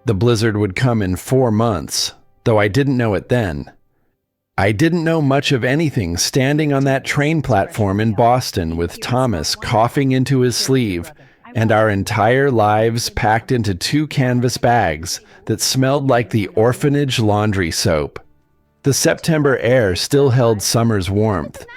The blizzard would come in 4 months, though I didn't know it then. I didn't know much of anything standing on that train platform in Boston with Thomas coughing into his sleeve and our entire lives packed into 2 canvas bags that smelled like the orphanage laundry soap. The September air still held summer's warmth,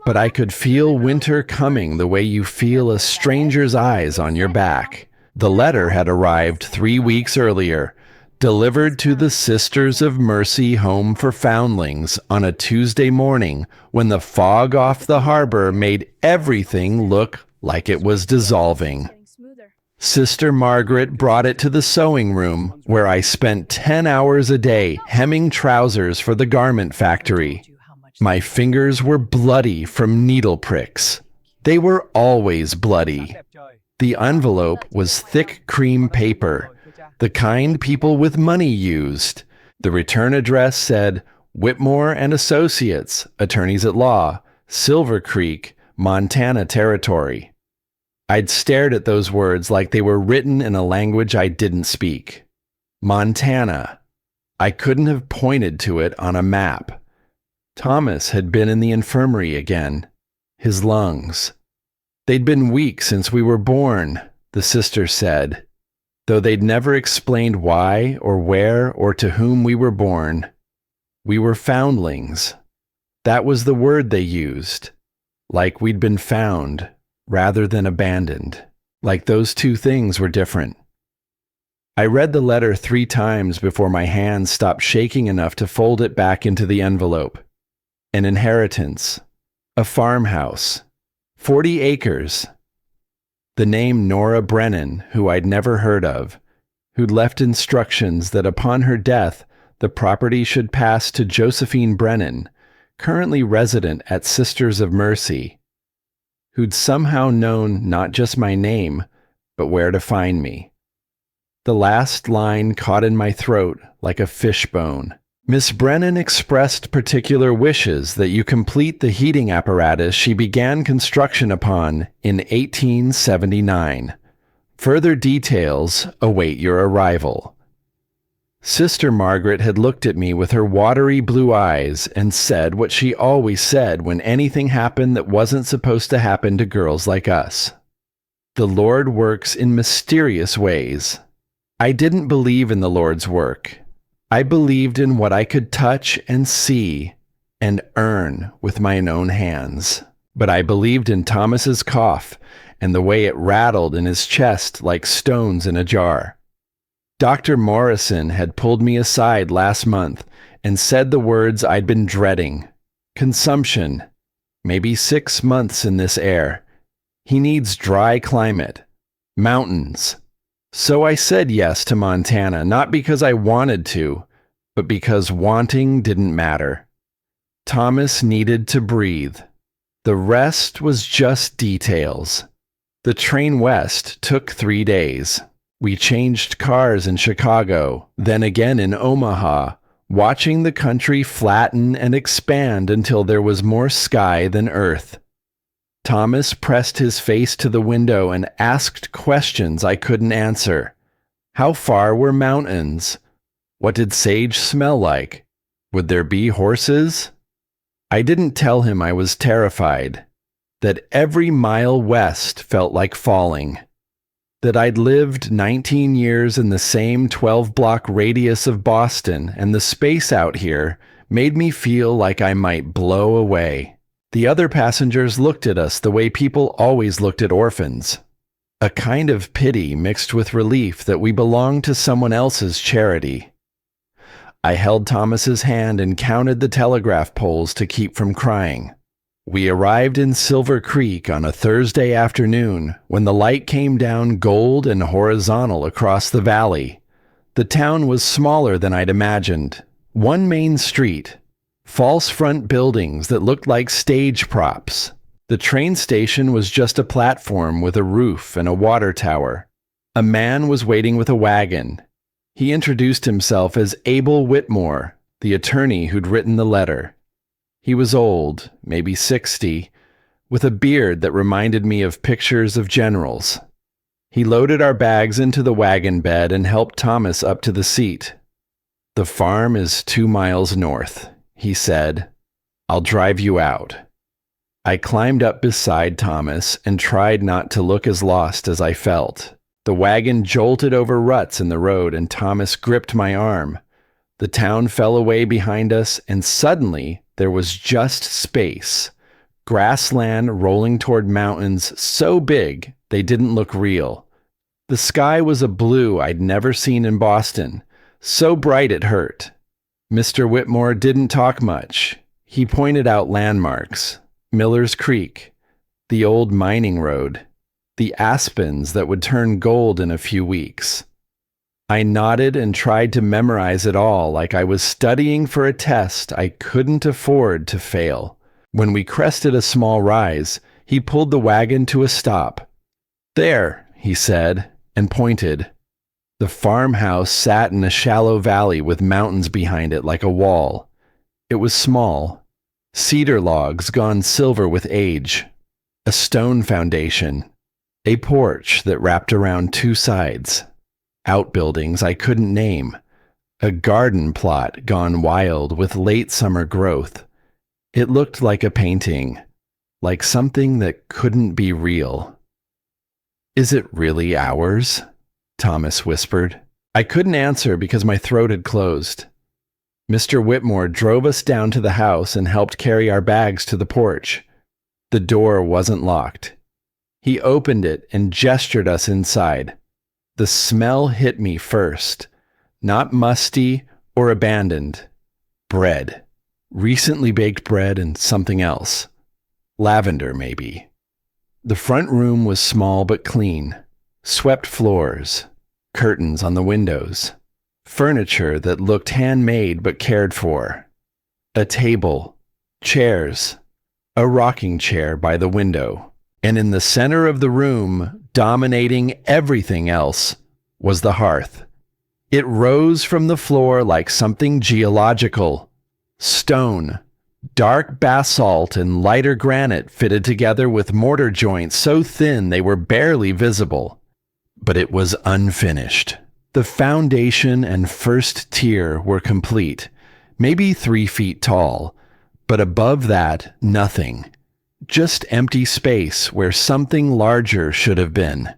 but I could feel winter coming the way you feel a stranger's eyes on your back. The letter had arrived 3 weeks earlier, delivered to the Sisters of Mercy Home for Foundlings on a Tuesday morning when the fog off the harbor made everything look like it was dissolving. Sister Margaret brought it to the sewing room, where I spent 10 hours a day hemming trousers for the garment factory. My fingers were bloody from needle pricks. They were always bloody. The envelope was thick cream paper, the kind people with money used. The return address said Whitmore and Associates, Attorneys at Law, Silver Creek, Montana Territory. I'd stared at those words like they were written in a language I didn't speak. Montana. I couldn't have pointed to it on a map. Thomas had been in the infirmary again. His lungs. They'd been weak since we were born, the sister said, though they'd never explained why or where or to whom we were born. We were foundlings. That was the word they used. Like we'd been found, rather than abandoned. Like those 2 things were different. I read the letter 3 times before my hands stopped shaking enough to fold it back into the envelope. An inheritance. A farmhouse. 40 acres. The name Nora Brennan, who I'd never heard of, who'd left instructions that upon her death, the property should pass to Josephine Brennan, currently resident at Sisters of Mercy, who'd somehow known not just my name, but where to find me. The last line caught in my throat like a fishbone. Miss Brennan expressed particular wishes that you complete the heating apparatus she began construction upon in 1879. Further details await your arrival. Sister Margaret had looked at me with her watery blue eyes and said what she always said when anything happened that wasn't supposed to happen to girls like us. The Lord works in mysterious ways. I didn't believe in the Lord's work. I believed in what I could touch and see and earn with my own hands. But I believed in Thomas's cough and the way it rattled in his chest like stones in a jar. Dr. Morrison had pulled me aside last month and said the words I'd been dreading. Consumption. Maybe 6 months in this air. He needs dry climate. Mountains. So I said yes to Montana, not because I wanted to, but because wanting didn't matter. Thomas needed to breathe. The rest was just details. The train west took 3 days. We changed cars in Chicago, then again in Omaha, watching the country flatten and expand until there was more sky than earth. Thomas pressed his face to the window and asked questions I couldn't answer. How far were mountains? What did sage smell like? Would there be horses? I didn't tell him I was terrified, that every mile west felt like falling, that I'd lived 19 years in the same 12-block radius of Boston, and the space out here made me feel like I might blow away. The other passengers looked at us the way people always looked at orphans. A kind of pity mixed with relief that we belonged to someone else's charity. I held Thomas's hand and counted the telegraph poles to keep from crying. We arrived in Silver Creek on a Thursday afternoon when the light came down gold and horizontal across the valley. The town was smaller than I'd imagined. One main street. False front buildings that looked like stage props. The train station was just a platform with a roof and a water tower. A man was waiting with a wagon. He introduced himself as Abel Whitmore, the attorney who'd written the letter. He was old, maybe 60, with a beard that reminded me of pictures of generals. He loaded our bags into the wagon bed and helped Thomas up to the seat. "The farm is 2 miles north," he said. "I'll drive you out." I climbed up beside Thomas and tried not to look as lost as I felt. The wagon jolted over ruts in the road and Thomas gripped my arm. The town fell away behind us and suddenly there was just space. Grassland rolling toward mountains so big they didn't look real. The sky was a blue I'd never seen in Boston, so bright it hurt. Mr. Whitmore didn't talk much. He pointed out landmarks. Miller's Creek, the old mining road, the aspens that would turn gold in a few weeks. I nodded and tried to memorize it all like I was studying for a test I couldn't afford to fail. When we crested a small rise, he pulled the wagon to a stop. "There," he said, and pointed. The farmhouse sat in a shallow valley with mountains behind it like a wall. It was small. Cedar logs gone silver with age, a stone foundation, a porch that wrapped around 2 sides, outbuildings I couldn't name, a garden plot gone wild with late summer growth. It looked like a painting, like something that couldn't be real. "Is it really ours?" Thomas whispered. I couldn't answer because my throat had closed. Mr. Whitmore drove us down to the house and helped carry our bags to the porch. The door wasn't locked. He opened it and gestured us inside. The smell hit me first. Not musty or abandoned. Bread. Recently baked bread and something else. Lavender, maybe. The front room was small but clean. Swept floors. Curtains on the windows. Furniture that looked handmade but cared for. A table, chairs, a rocking chair by the window, and in the center of the room, dominating everything else, was the hearth. It rose from the floor like something geological. Stone, dark basalt and lighter granite fitted together with mortar joints so thin they were barely visible. But it was unfinished. The foundation and first tier were complete, maybe 3 feet tall, but above that, nothing. Just empty space where something larger should have been.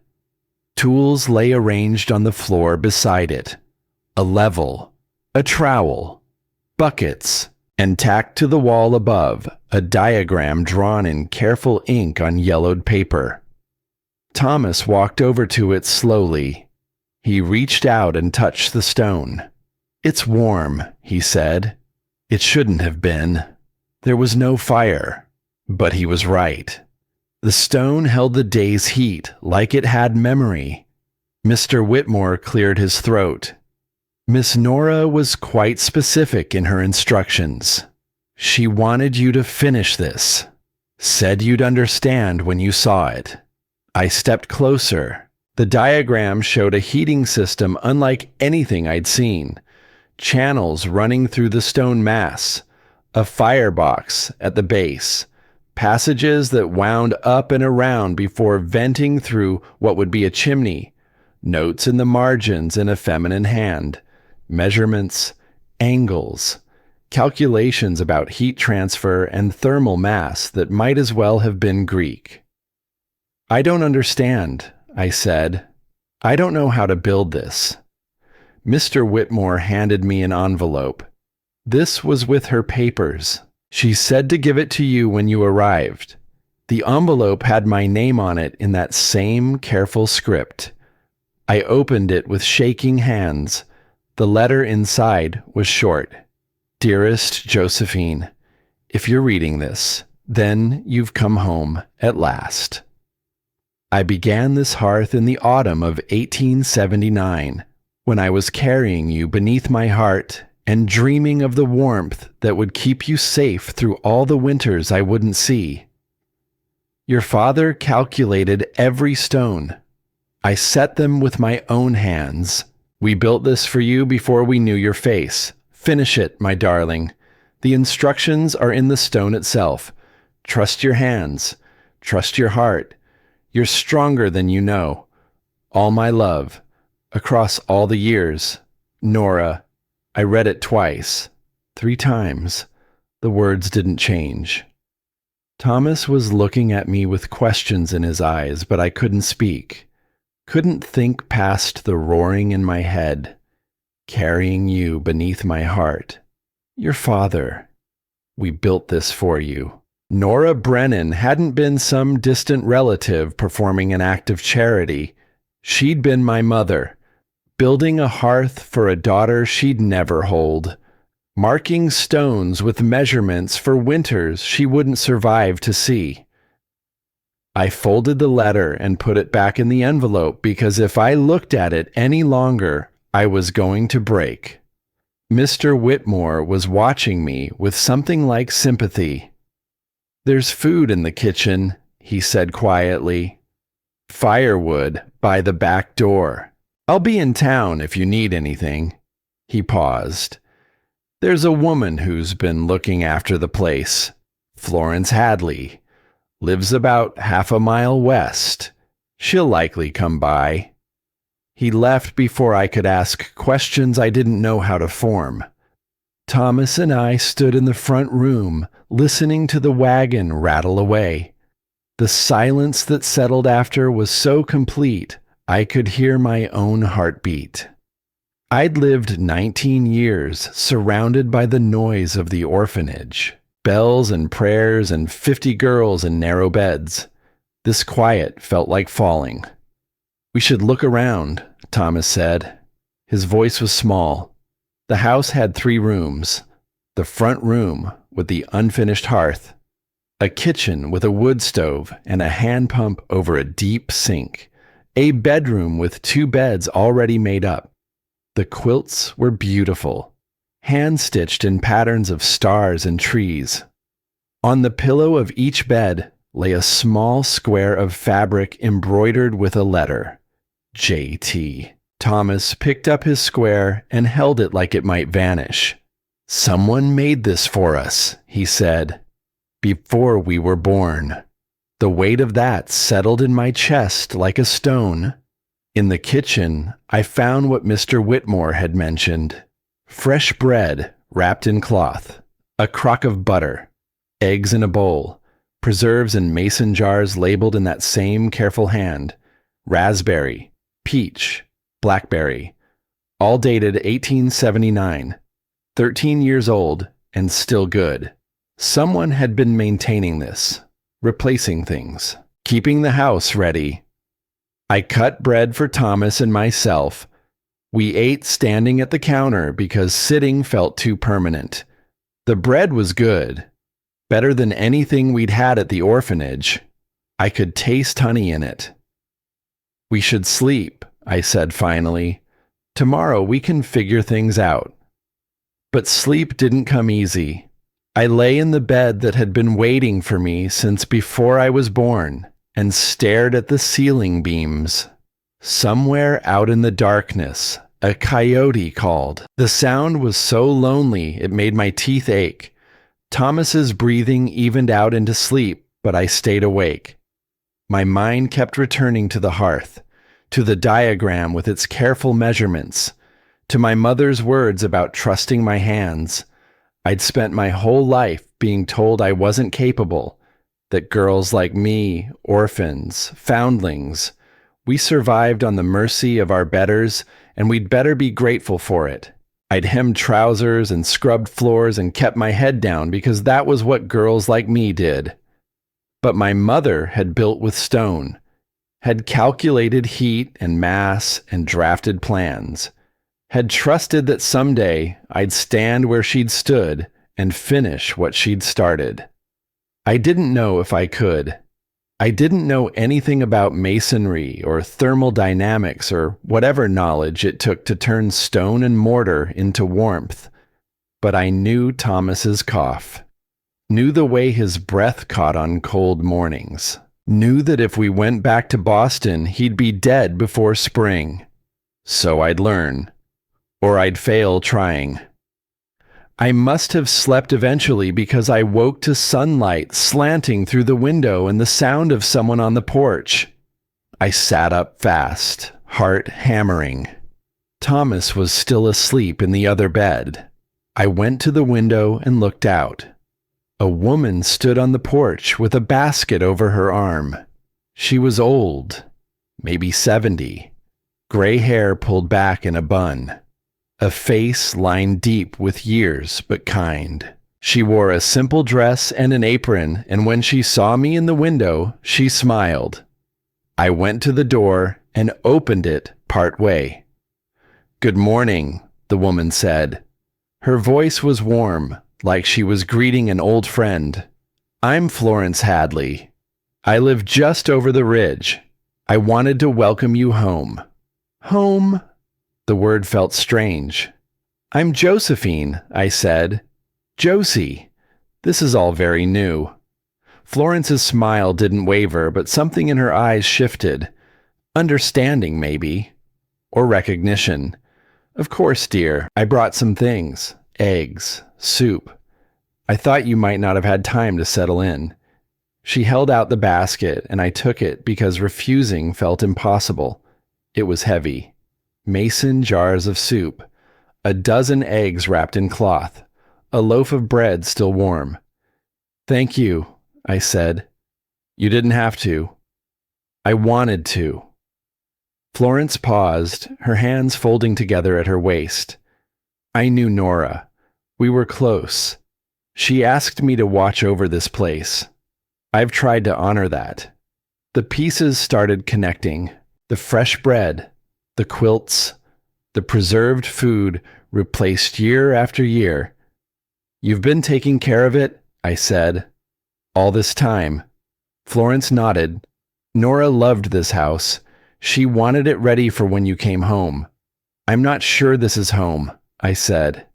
Tools lay arranged on the floor beside it. A level, a trowel, buckets, and tacked to the wall above, a diagram drawn in careful ink on yellowed paper. Thomas walked over to it slowly. He reached out and touched the stone. "It's warm," he said. It shouldn't have been. There was no fire. But he was right. The stone held the day's heat like it had memory. Mr. Whitmore cleared his throat. Miss Nora was quite specific in her instructions. She wanted you to finish this. Said you'd understand when you saw it. I stepped closer. The diagram showed a heating system unlike anything I'd seen. Channels running through the stone mass, a firebox at the base, passages that wound up and around before venting through what would be a chimney, notes in the margins in a feminine hand, measurements, angles, calculations about heat transfer and thermal mass that might as well have been Greek. "I don't understand," I said. "I don't know how to build this." Mr. Whitmore handed me an envelope. This was with her papers. She said to give it to you when you arrived. The envelope had my name on it in that same careful script. I opened it with shaking hands. The letter inside was short. "Dearest Josephine, if you're reading this, then you've come home at last. I began this hearth in the autumn of 1879, when I was carrying you beneath my heart and dreaming of the warmth that would keep you safe through all the winters I wouldn't see. Your father calculated every stone. I set them with my own hands. We built this for you before we knew your face. Finish it, my darling. The instructions are in the stone itself. Trust your hands. Trust your heart. You're stronger than you know. All my love, across all the years. Nora. I read it twice, 3 times. The words didn't change. Thomas was looking at me with questions in his eyes, but I couldn't speak. Couldn't think past the roaring in my head, carrying you beneath my heart. Your father. We built this for you. Nora Brennan hadn't been some distant relative performing an act of charity. She'd been my mother, building a hearth for a daughter she'd never hold, marking stones with measurements for winters she wouldn't survive to see. I folded the letter and put it back in the envelope because if I looked at it any longer, I was going to break. Mr. Whitmore was watching me with something like sympathy. There's food in the kitchen, he said quietly. Firewood by the back door. I'll be in town if you need anything. He paused. There's a woman who's been looking after the place. Florence Hadley. Lives about half a mile west. She'll likely come by. He left before I could ask questions I didn't know how to form. Thomas and I stood in the front room, listening to the wagon rattle away. The silence that settled after was so complete, I could hear my own heartbeat. I'd lived 19 years surrounded by the noise of the orphanage, bells and prayers and 50 girls in narrow beds. This quiet felt like falling. We should look around, Thomas said. His voice was small. The house had 3 rooms. The front room with the unfinished hearth, a kitchen with a wood stove and a hand pump over a deep sink, a bedroom with 2 beds already made up. The quilts were beautiful, hand-stitched in patterns of stars and trees. On the pillow of each bed lay a small square of fabric embroidered with a letter, J.T. Thomas picked up his square and held it like it might vanish. Someone made this for us, he said, before we were born. The weight of that settled in my chest like a stone. In the kitchen, I found what Mr. Whitmore had mentioned. Fresh bread wrapped in cloth, a crock of butter, eggs in a bowl, preserves in mason jars labeled in that same careful hand, raspberry, peach, blackberry, all dated 1879, 13 years old and still good. Someone had been maintaining this, replacing things, keeping the house ready. I cut bread for Thomas and myself. We ate standing at the counter because sitting felt too permanent. The bread was good, better than anything we'd had at the orphanage. I could taste honey in it. We should sleep, I said finally. Tomorrow we can figure things out. But sleep didn't come easy. I lay in the bed that had been waiting for me since before I was born and stared at the ceiling beams. Somewhere out in the darkness, a coyote called. The sound was so lonely it made my teeth ache. Thomas's breathing evened out into sleep, but I stayed awake. My mind kept returning to the hearth, to the diagram with its careful measurements, to my mother's words about trusting my hands. I'd spent my whole life being told I wasn't capable, that girls like me, orphans, foundlings, we survived on the mercy of our betters, and we'd better be grateful for it. I'd hemmed trousers and scrubbed floors and kept my head down because that was what girls like me did. But my mother had built with stone, had calculated heat and mass and drafted plans, had trusted that someday I'd stand where she'd stood and finish what she'd started. I didn't know if I could. I didn't know anything about masonry or thermal dynamics or whatever knowledge it took to turn stone and mortar into warmth. But I knew Thomas's cough, knew the way his breath caught on cold mornings, knew that if we went back to Boston, he'd be dead before spring. So I'd learn, or I'd fail trying. I must have slept eventually because I woke to sunlight slanting through the window and the sound of someone on the porch. I sat up fast, heart hammering. Thomas was still asleep in the other bed. I went to the window and looked out. A woman stood on the porch with a basket over her arm. She was old, maybe 70, gray hair pulled back in a bun, a face lined deep with years but kind. She wore a simple dress and an apron, and when she saw me in the window, she smiled. I went to the door and opened it part way. "Good morning," the woman said. Her voice was warm, like she was greeting an old friend. "I'm Florence Hadley. I live just over the ridge. I wanted to welcome you home." "Home?" The word felt strange. "I'm Josephine," I said. "Josie. This is all very new." Florence's smile didn't waver, but something in her eyes shifted. Understanding, maybe. Or recognition. "Of course, dear. I brought some things. Eggs. Soup. I thought you might not have had time to settle in." She held out the basket, and I took it because refusing felt impossible. It was heavy. Mason jars of soup. A dozen eggs wrapped in cloth. A loaf of bread still warm. "Thank you," I said. "You didn't have to." "I wanted to." Florence paused, her hands folding together at her waist. I knew Nora. We were close. She asked me to watch over this place. I've tried to honor that. The pieces started connecting. The fresh bread, the quilts, the preserved food replaced year after year. "You've been taking care of it?" I said. "All this time." Florence nodded. "Nora loved this house. She wanted it ready for when you came home." "I'm not sure this is home," I said.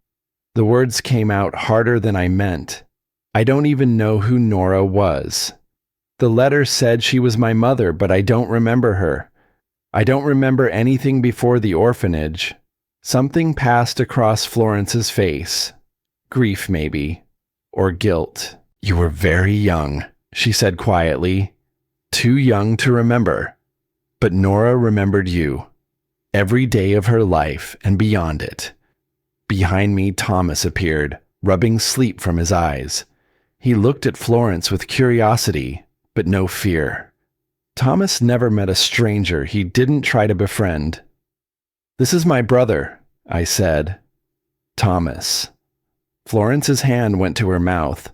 The words came out harder than I meant. I don't even know who Nora was. The letter said she was my mother, but I don't remember her. I don't remember anything before the orphanage. Something passed across Florence's face. Grief, maybe. Or guilt. "You were very young," she said quietly. "Too young to remember. But Nora remembered you. Every day of her life and beyond it." Behind me, Thomas appeared, rubbing sleep from his eyes. He looked at Florence with curiosity, but no fear. Thomas never met a stranger he didn't try to befriend. "This is my brother," I said. "Thomas." Florence's hand went to her mouth.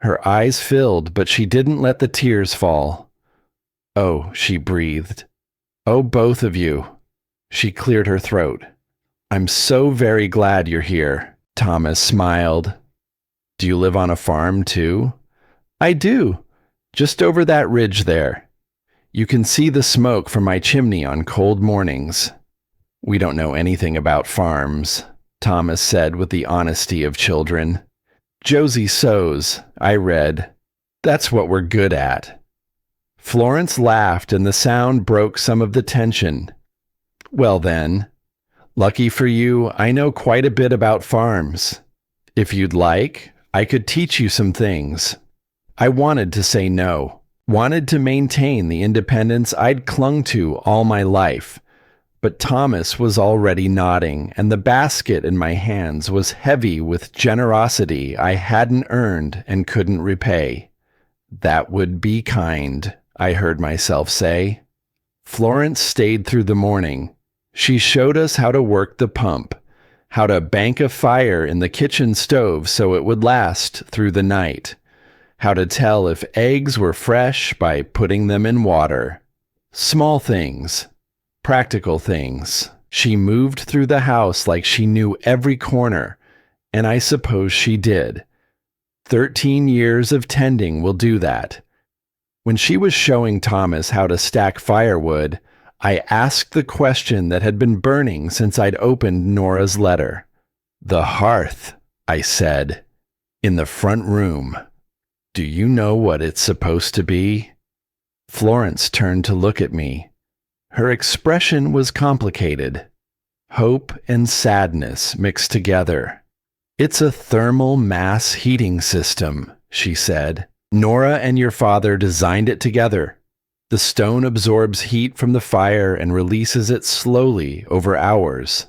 Her eyes filled, but she didn't let the tears fall. "Oh," she breathed. "Oh, both of you." She cleared her throat. "I'm so very glad you're here." Thomas smiled. "Do you live on a farm, too?" "I do. Just over that ridge there. You can see the smoke from my chimney on cold mornings." "We don't know anything about farms," Thomas said with the honesty of children. "Josie sews," I read. "That's what we're good at." Florence laughed, and the sound broke some of the tension. "Well then, lucky for you, I know quite a bit about farms. If you'd like, I could teach you some things." I wanted to say no, wanted to maintain the independence I'd clung to all my life. But Thomas was already nodding, and the basket in my hands was heavy with generosity I hadn't earned and couldn't repay. "That would be kind," I heard myself say. Florence stayed through the morning. She showed us how to work the pump, how to bank a fire in the kitchen stove so it would last through the night, how to tell if eggs were fresh by putting them in water. Small things. Practical things. She moved through the house like she knew every corner, and I suppose she did. 13 years of tending will do that. When she was showing Thomas how to stack firewood, I asked the question that had been burning since I'd opened Nora's letter. "The hearth," I said, "in the front room. Do you know what it's supposed to be?" Florence turned to look at me. Her expression was complicated. Hope and sadness mixed together. "It's a thermal mass heating system," she said. "Nora and your father designed it together. The stone absorbs heat from the fire and releases it slowly over hours.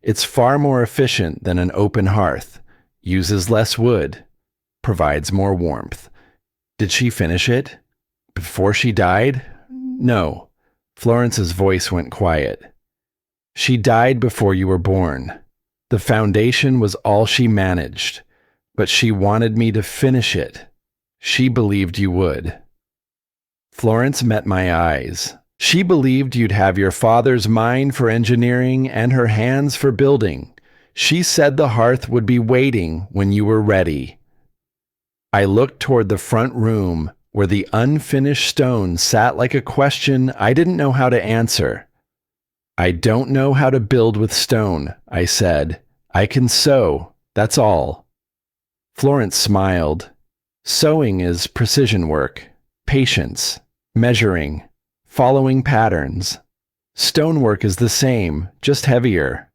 It's far more efficient than an open hearth, uses less wood, provides more warmth. Did she finish it? Before she died? No. Florence's voice went quiet. She died before you were born. The foundation was all she managed, but she wanted me to finish it. She believed you would. Florence met my eyes. She believed you'd have your father's mind for engineering and her hands for building. She said the hearth would be waiting when you were ready. I looked toward the front room where the unfinished stone sat like a question I didn't know how to answer. I don't know how to build with stone, I said. I can sew, that's all. Florence smiled. Sewing is precision work, patience, measuring, following patterns. Stonework is the same, just heavier.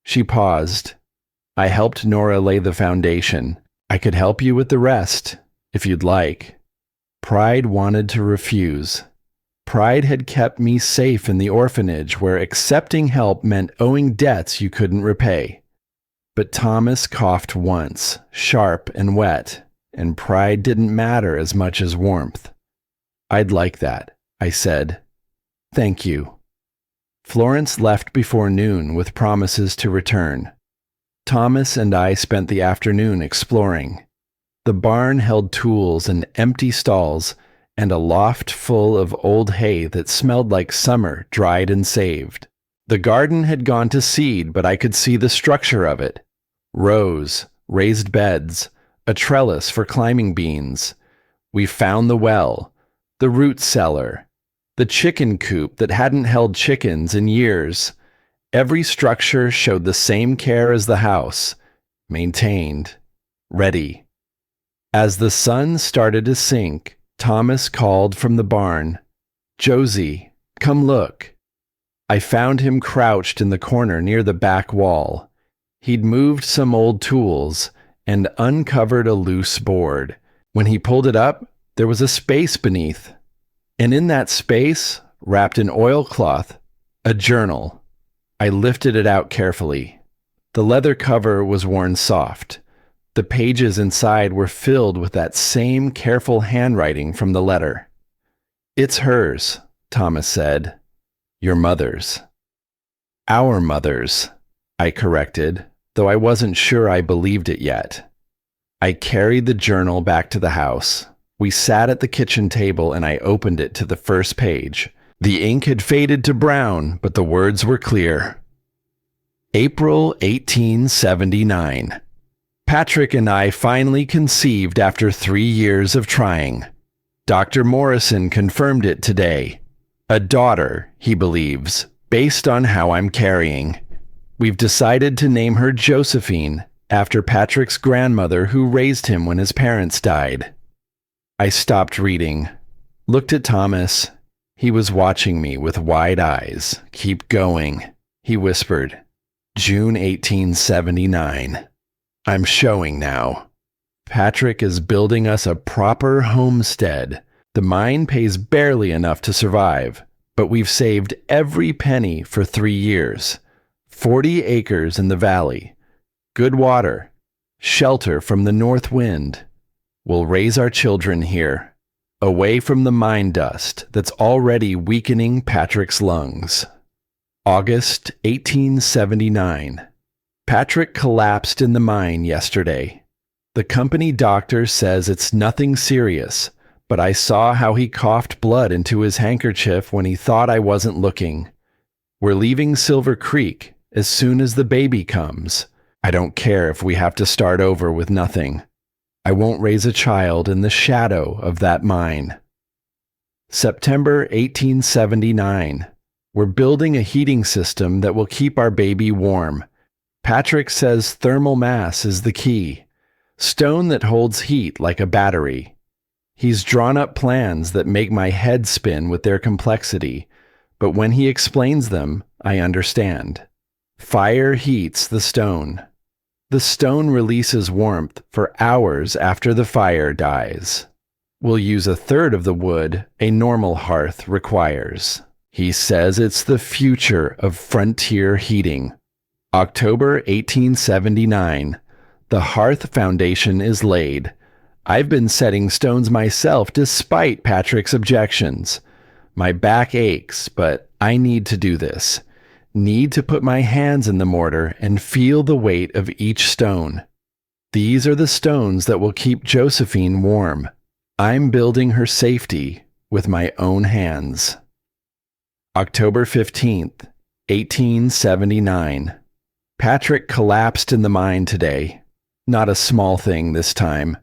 She paused. I helped Nora lay the foundation. I could help you with the rest, if you'd like. Pride wanted to refuse. Pride had kept me safe in the orphanage where accepting help meant owing debts you couldn't repay. But Thomas coughed once, sharp and wet, and pride didn't matter as much as warmth. I'd like that, I said. Thank you. Florence left before noon with promises to return. Thomas and I spent the afternoon exploring. The barn held tools and empty stalls, and a loft full of old hay that smelled like summer dried and saved. The garden had gone to seed, but I could see the structure of it. Rows, raised beds, a trellis for climbing beans. We found the well, the root cellar, the chicken coop that hadn't held chickens in years. Every structure showed the same care as the house, maintained, ready. As the sun started to sink, Thomas called from the barn, "Josie, come look." I found him crouched in the corner near the back wall. He'd moved some old tools and uncovered a loose board. When he pulled it up, there was a space beneath. And in that space, wrapped in oilcloth, a journal. I lifted it out carefully. The leather cover was worn soft. The pages inside were filled with that same careful handwriting from the letter. "It's hers," Thomas said. "Your mother's." "Our mother's," I corrected, though I wasn't sure I believed it yet. I carried the journal back to the house. We sat at the kitchen table and I opened it to the first page. The ink had faded to brown, but the words were clear. April 1879. Patrick and I finally conceived after 3 years of trying. Dr. Morrison confirmed it today. A daughter, he believes, based on how I'm carrying. We've decided to name her Josephine, after Patrick's grandmother who raised him when his parents died. I stopped reading, looked at Thomas. He was watching me with wide eyes. "Keep going," he whispered. June 1879. I'm showing now. Patrick is building us a proper homestead. The mine pays barely enough to survive, but we've saved every penny for 3 years. 40 acres in the valley. Good water. Shelter from the north wind. We'll raise our children here, away from the mine dust that's already weakening Patrick's lungs. August 1879. Patrick collapsed in the mine yesterday. The company doctor says it's nothing serious, but I saw how he coughed blood into his handkerchief when he thought I wasn't looking. We're leaving Silver Creek as soon as the baby comes. I don't care if we have to start over with nothing. I won't raise a child in the shadow of that mine. September 1879. We're building a heating system that will keep our baby warm. Patrick says thermal mass is the key. Stone that holds heat like a battery. He's drawn up plans that make my head spin with their complexity, but when he explains them, I understand. Fire heats the stone. The stone releases warmth for hours after the fire dies. will use a third of the wood a normal hearth requires. He says it's the future of frontier heating. October 1879. The hearth foundation is laid. I've been setting stones myself despite Patrick's objections. My back aches, but I need to do this. Need to put my hands in the mortar and feel the weight of each stone. These are the stones that will keep Josephine warm. I'm building her safety with my own hands. October 15th, 1879. Patrick collapsed in the mine today. Not a small thing this time.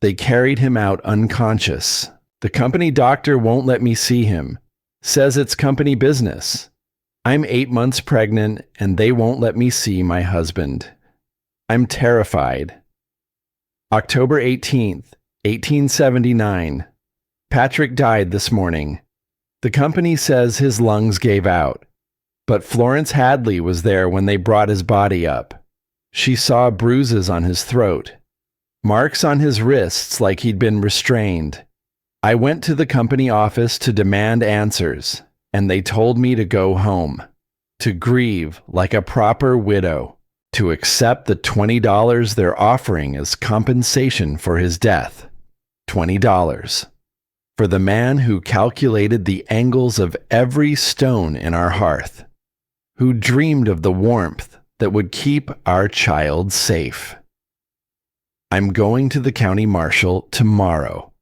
They carried him out unconscious. The company doctor won't let me see him. Says it's company business. I'm 8 months pregnant and they won't let me see my husband. I'm terrified. October 18th, 1879. Patrick died this morning. The company says his lungs gave out, but Florence Hadley was there when they brought his body up. She saw bruises on his throat, marks on his wrists like he'd been restrained. I went to the company office to demand answers, and they told me to go home, to grieve like a proper widow, to accept the $20 they're offering as compensation for his death. $20. For the man who calculated the angles of every stone in our hearth, who dreamed of the warmth that would keep our child safe. I'm going to the county marshal tomorrow.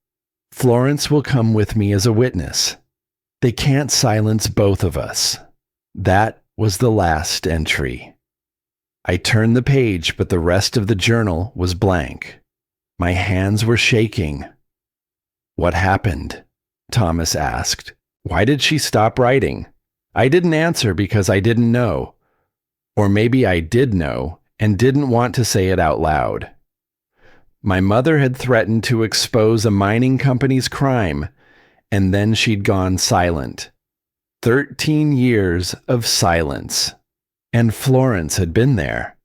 Florence will come with me as a witness. They can't silence both of us. That was the last entry. I turned the page, but the rest of the journal was blank. My hands were shaking. What happened? Thomas asked. Why did she stop writing? I didn't answer because I didn't know. Or maybe I did know and didn't want to say it out loud. My mother had threatened to expose a mining company's crime, and then she'd gone silent. 13 years of silence. And Florence had been there.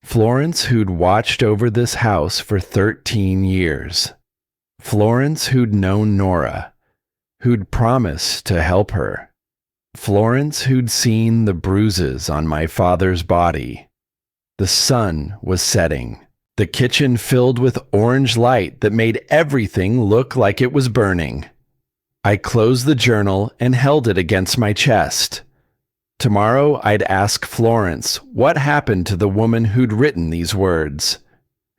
Florence who'd watched over this house for 13 years. Florence who'd known Nora, who'd promised to help her. Florence who'd seen the bruises on my father's body. The sun was setting. The kitchen filled with orange light that made everything look like it was burning. I closed the journal and held it against my chest. Tomorrow I'd ask Florence what happened to the woman who'd written these words,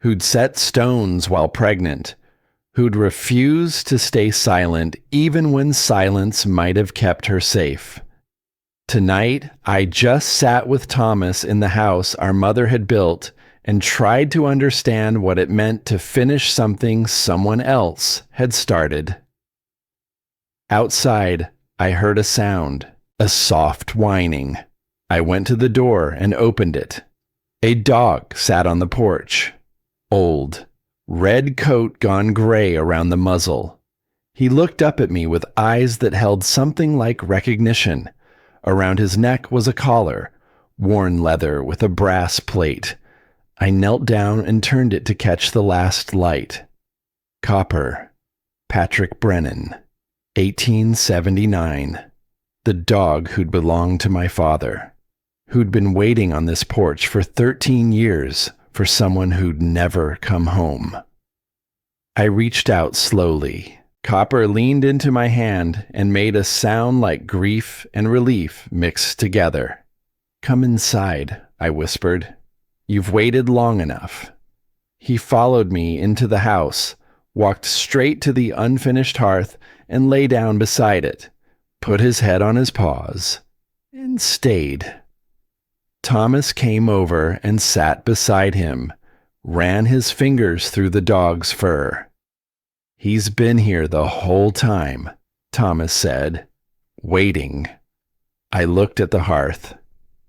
who'd set stones while pregnant, who'd refused to stay silent even when silence might have kept her safe. Tonight, I just sat with Thomas in the house our mother had built and tried to understand what it meant to finish something someone else had started. Outside, I heard a sound, a soft whining. I went to the door and opened it. A dog sat on the porch. Old, red coat gone gray around the muzzle. He looked up at me with eyes that held something like recognition. Around his neck was a collar, worn leather with a brass plate. I knelt down and turned it to catch the last light. Copper. Patrick Brennan. 1879. The dog who'd belonged to my father. Who'd been waiting on this porch for 13 years for someone who'd never come home. I reached out slowly. Copper leaned into my hand and made a sound like grief and relief mixed together. Come inside, I whispered. You've waited long enough. He followed me into the house, walked straight to the unfinished hearth, and lay down beside it, put his head on his paws, and stayed. Thomas came over and sat beside him, ran his fingers through the dog's fur. He's been here the whole time, Thomas said, waiting. I looked at the hearth,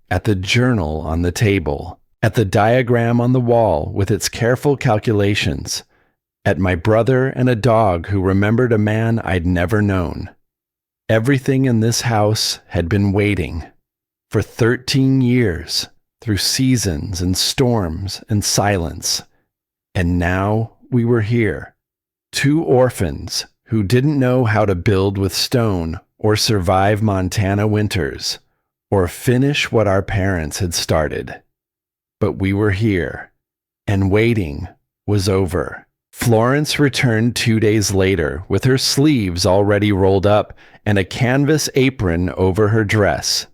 at the journal on the table, at the diagram on the wall with its careful calculations, at my brother and a dog who remembered a man I'd never known. Everything in this house had been waiting for 13 years, through seasons and storms and silence. And now we were here, Two orphans who didn't know how to build with stone or survive Montana winters or finish what our parents had started. But we were here, and waiting was over. Florence returned 2 days later with her sleeves already rolled up and a canvas apron over her dress.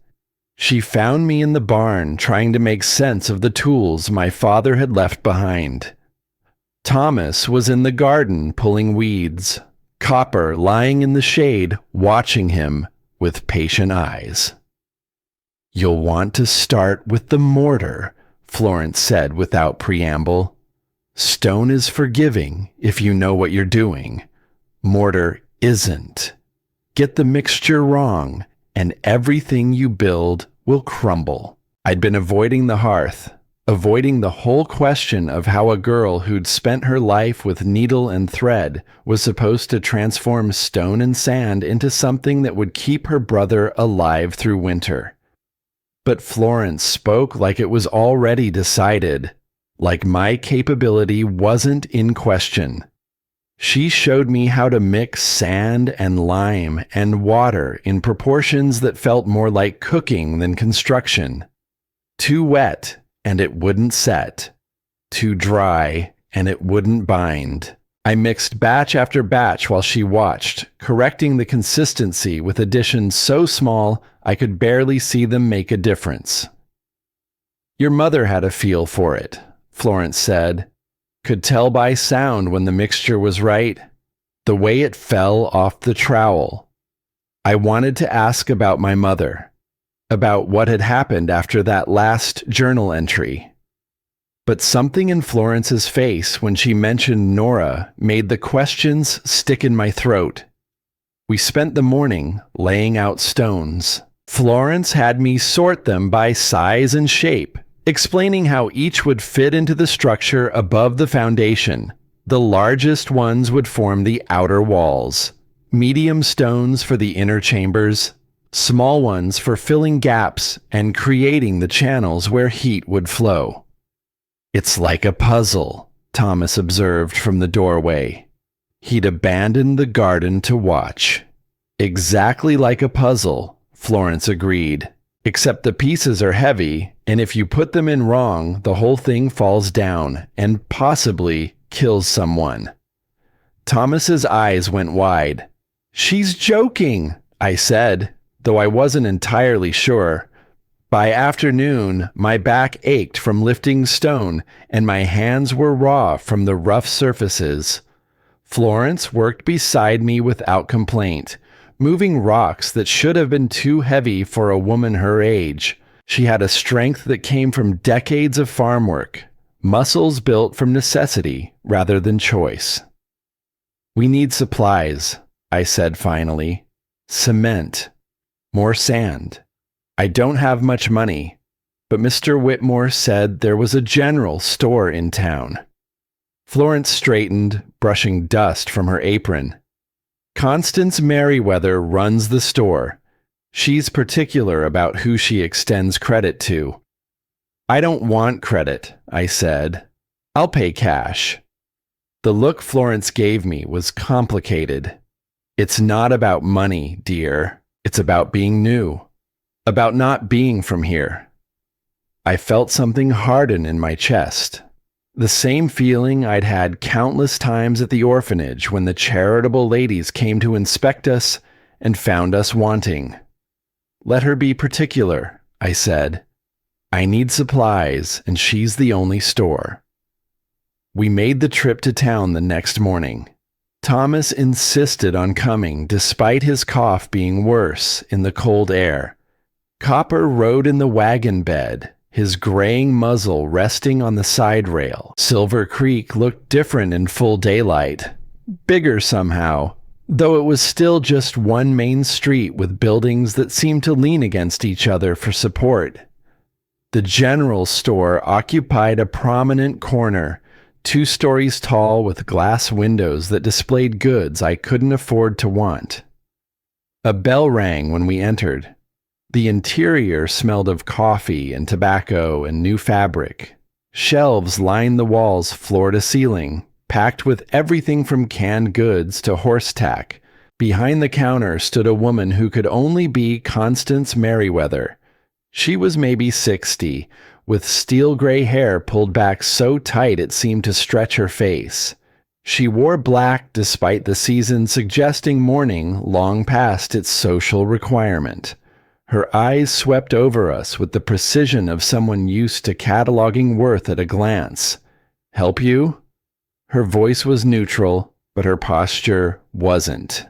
She found me in the barn trying to make sense of the tools my father had left behind. Thomas was in the garden pulling weeds, Copper lying in the shade watching him with patient eyes. "You'll want to start with the mortar," Florence said without preamble. "Stone is forgiving if you know what you're doing. Mortar isn't. Get the mixture wrong, and everything you build will crumble." I'd been avoiding the hearth, avoiding the whole question of how a girl who'd spent her life with needle and thread was supposed to transform stone and sand into something that would keep her brother alive through winter. But Florence spoke like it was already decided, like my capability wasn't in question. She showed me how to mix sand and lime and water in proportions that felt more like cooking than construction. Too wet, and it wouldn't set. Too dry, and it wouldn't bind. I mixed batch after batch while she watched, correcting the consistency with additions so small I could barely see them make a difference. "Your mother had a feel for it," Florence said. "Could tell by sound when the mixture was right. The way it fell off the trowel." I wanted to ask about my mother, about what had happened after that last journal entry. But something in Florence's face when she mentioned Nora made the questions stick in my throat. We spent the morning laying out stones. Florence had me sort them by size and shape, explaining how each would fit into the structure above the foundation. The largest ones would form the outer walls, medium stones for the inner chambers, small ones for filling gaps and creating the channels where heat would flow. "It's like a puzzle," Thomas observed from the doorway. He'd abandoned the garden to watch. "Exactly like a puzzle," Florence agreed, "except the pieces are heavy, and if you put them in wrong, the whole thing falls down and possibly kills someone." Thomas's eyes went wide. "She's joking," I said, though I wasn't entirely sure. By afternoon, my back ached from lifting stone, and my hands were raw from the rough surfaces. Florence worked beside me without complaint, moving rocks that should have been too heavy for a woman her age. She had a strength that came from decades of farm work, muscles built from necessity rather than choice. "We need supplies," I said finally. "Cement. More sand. I don't have much money, but Mr. Whitmore said there was a general store in town." Florence straightened, brushing dust from her apron. "Constance Merriweather runs the store. She's particular about who she extends credit to." "I don't want credit," I said. "I'll pay cash." The look Florence gave me was complicated. "It's not about money, dear. It's about being new. About not being from here." I felt something harden in my chest. The same feeling I'd had countless times at the orphanage when the charitable ladies came to inspect us and found us wanting. "Let her be particular," I said. "I need supplies, and she's the only store." We made the trip to town the next morning. Thomas insisted on coming despite his cough being worse in the cold air. Copper rode in the wagon bed, his graying muzzle resting on the side rail. Silver Creek looked different in full daylight, bigger somehow, though it was still just one main street with buildings that seemed to lean against each other for support. The general store occupied a prominent corner, 2 stories tall with glass windows that displayed goods I couldn't afford to want. A bell rang when we entered. The interior smelled of coffee and tobacco and new fabric. Shelves lined the walls floor to ceiling, packed with everything from canned goods to horse tack. Behind the counter stood a woman who could only be Constance Merriweather. She was maybe 60, with steel gray hair pulled back so tight it seemed to stretch her face. She wore black despite the season suggesting mourning long past its social requirement. Her eyes swept over us with the precision of someone used to cataloging worth at a glance. "Help you?" Her voice was neutral, but her posture wasn't.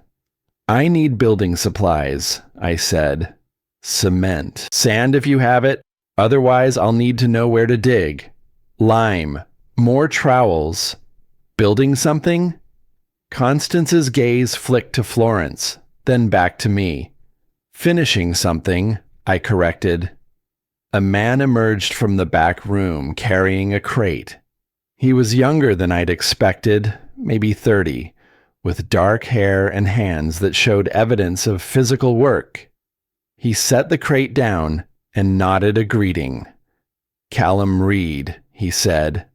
"I need building supplies," I said. "Cement. Sand if you have it. Otherwise, I'll need to know where to dig. Lime. More trowels. Building something?" Constance's gaze flicked to Florence, then back to me. "Finishing something," I corrected. A man emerged from the back room carrying a crate. He was younger than I'd expected, maybe 30, with dark hair and hands that showed evidence of physical work. He set the crate down and nodded a greeting. "Callum Reed," he said.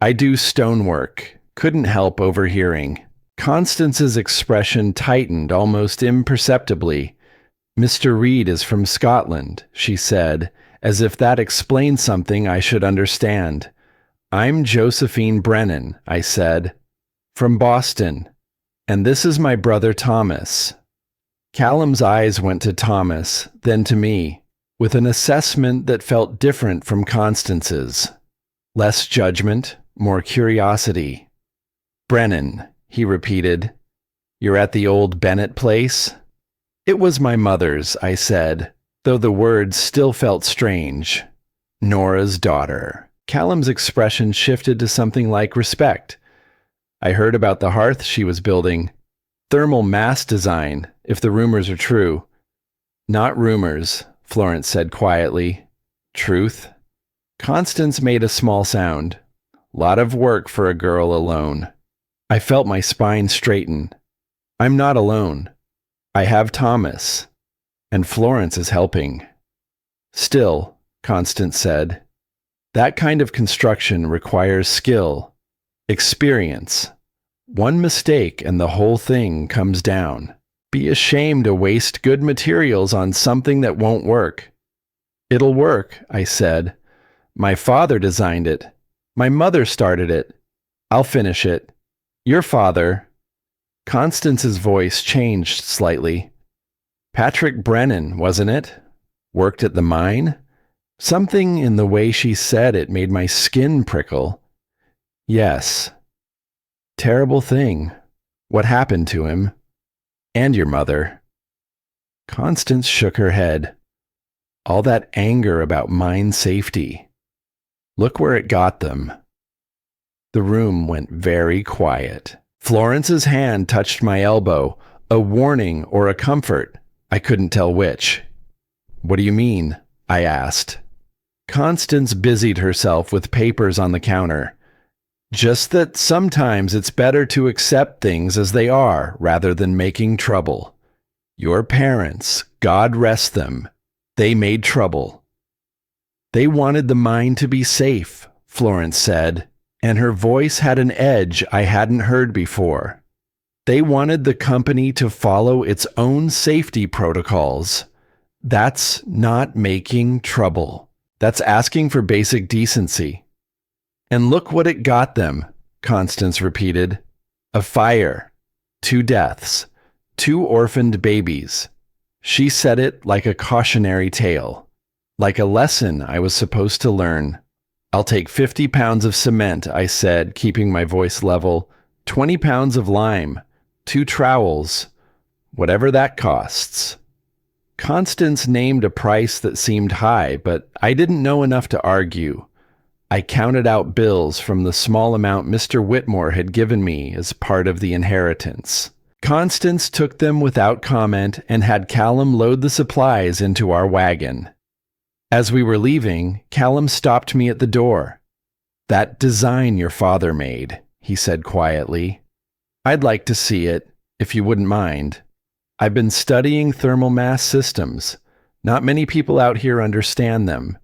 "I do stonework." Couldn't help overhearing. Constance's expression tightened almost imperceptibly. "Mr. Reed is from Scotland," she said, as if that explained something I should understand. "I'm Josephine Brennan," I said. "From Boston. And this is my brother Thomas." Callum's eyes went to Thomas, then to me, with an assessment that felt different from Constance's. Less judgment, more curiosity. "Brennan," he repeated. "You're at the old Bennett place?" "It was my mother's," I said, though the words still felt strange. "Nora's daughter." Callum's expression shifted to something like respect. "I heard about the hearth she was building. Thermal mass design, if the rumors are true." "Not rumors," Florence said quietly. "Truth." Constance made a small sound. "Lot of work for a girl alone." I felt my spine straighten. "I'm not alone. I have Thomas. And Florence is helping." "Still," Constance said, "that kind of construction requires skill, experience. One mistake and the whole thing comes down. Be ashamed to waste good materials on something that won't work." "It'll work," I said. "My father designed it. My mother started it. I'll finish it. Your father—" Constance's voice changed slightly. "Patrick Brennan, wasn't it? Worked at the mine?" Something in the way she said it made my skin prickle. "Yes." "Terrible thing. What happened to him? And your mother?" Constance shook her head. "All that anger about mine safety. Look where it got them." The room went very quiet. Florence's hand touched my elbow, a warning or a comfort. I couldn't tell which. "What do you mean?" I asked. Constance busied herself with papers on the counter. "Just that sometimes it's better to accept things as they are rather than making trouble. Your parents, God rest them, they made trouble." "They wanted the mine to be safe," Florence said, and her voice had an edge I hadn't heard before. "They wanted the company to follow its own safety protocols. That's not making trouble. That's asking for basic decency." "And look what it got them," Constance repeated. "A fire, 2 deaths, 2 orphaned babies." She said it like a cautionary tale, like a lesson I was supposed to learn. "I'll take 50 pounds of cement," I said, keeping my voice level, 20 pounds of lime, 2 trowels, whatever that costs." Constance named a price that seemed high, but I didn't know enough to argue. I counted out bills from the small amount Mr. Whitmore had given me as part of the inheritance. Constance took them without comment and had Callum load the supplies into our wagon. As we were leaving, Callum stopped me at the door. "That design your father made," he said quietly. "I'd like to see it, if you wouldn't mind. I've been studying thermal mass systems. Not many people out here understand them."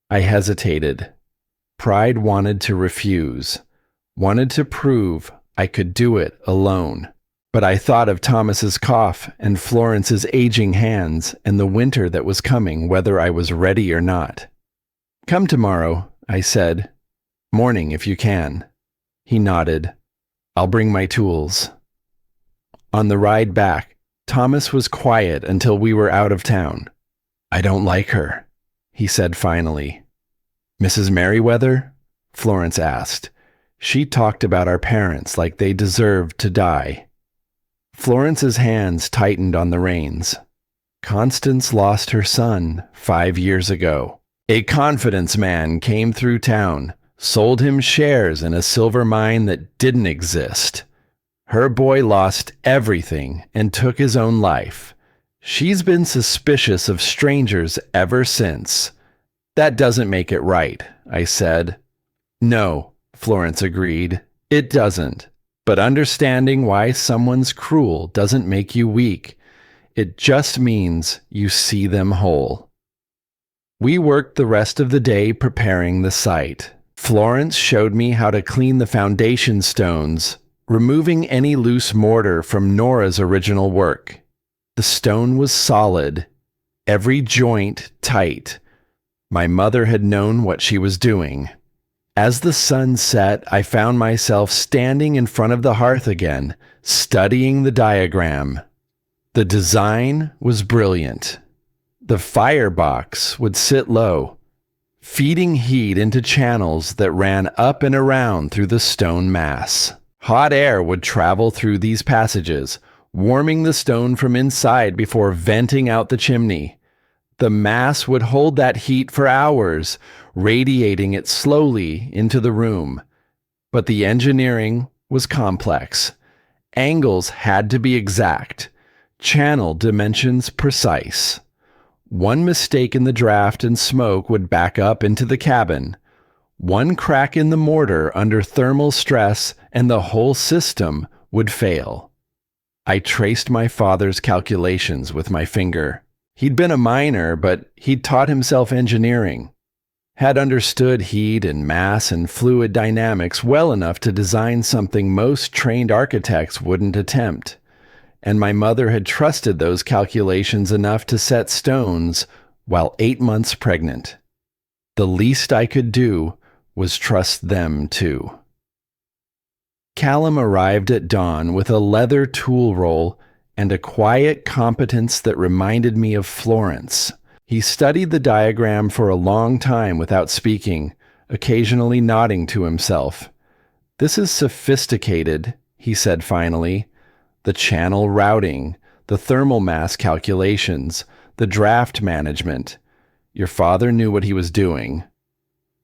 I hesitated. Pride wanted to refuse. Wanted to prove I could do it alone. But I thought of Thomas's cough and Florence's aging hands and the winter that was coming, whether I was ready or not. "Come tomorrow," I said. "Morning, if you can." He nodded. "I'll bring my tools." On the ride back, Thomas was quiet until we were out of town. "I don't like her," he said finally. "Mrs. Merriweather?" Florence asked. "She talked about our parents like they deserved to die." Florence's hands tightened on the reins. "Constance lost her son 5 years ago. A confidence man came through town, sold him shares in a silver mine that didn't exist. Her boy lost everything and took his own life. She's been suspicious of strangers ever since." "That doesn't make it right," I said. "No," Florence agreed. "It doesn't. But understanding why someone's cruel doesn't make you weak. It just means you see them whole." We worked the rest of the day preparing the site. Florence showed me how to clean the foundation stones, removing any loose mortar from Nora's original work. The stone was solid, every joint tight. My mother had known what she was doing. As the sun set, I found myself standing in front of the hearth again, studying the diagram. The design was brilliant. The firebox would sit low, feeding heat into channels that ran up and around through the stone mass. Hot air would travel through these passages, warming the stone from inside before venting out the chimney. The mass would hold that heat for hours, radiating it slowly into the room. But the engineering was complex. Angles had to be exact, channel dimensions precise. One mistake in the draft and smoke would back up into the cabin. One crack in the mortar under thermal stress and the whole system would fail. I traced my father's calculations with my finger. He'd been a miner, but he'd taught himself engineering. Had understood heat and mass and fluid dynamics well enough to design something most trained architects wouldn't attempt. And my mother had trusted those calculations enough to set stones while 8 months pregnant. The least I could do was trust them too. Callum arrived at dawn with a leather tool roll and a quiet competence that reminded me of Florence. He studied the diagram for a long time without speaking, occasionally nodding to himself. "This is sophisticated," he said finally. "The channel routing, the thermal mass calculations, the draft management. Your father knew what he was doing."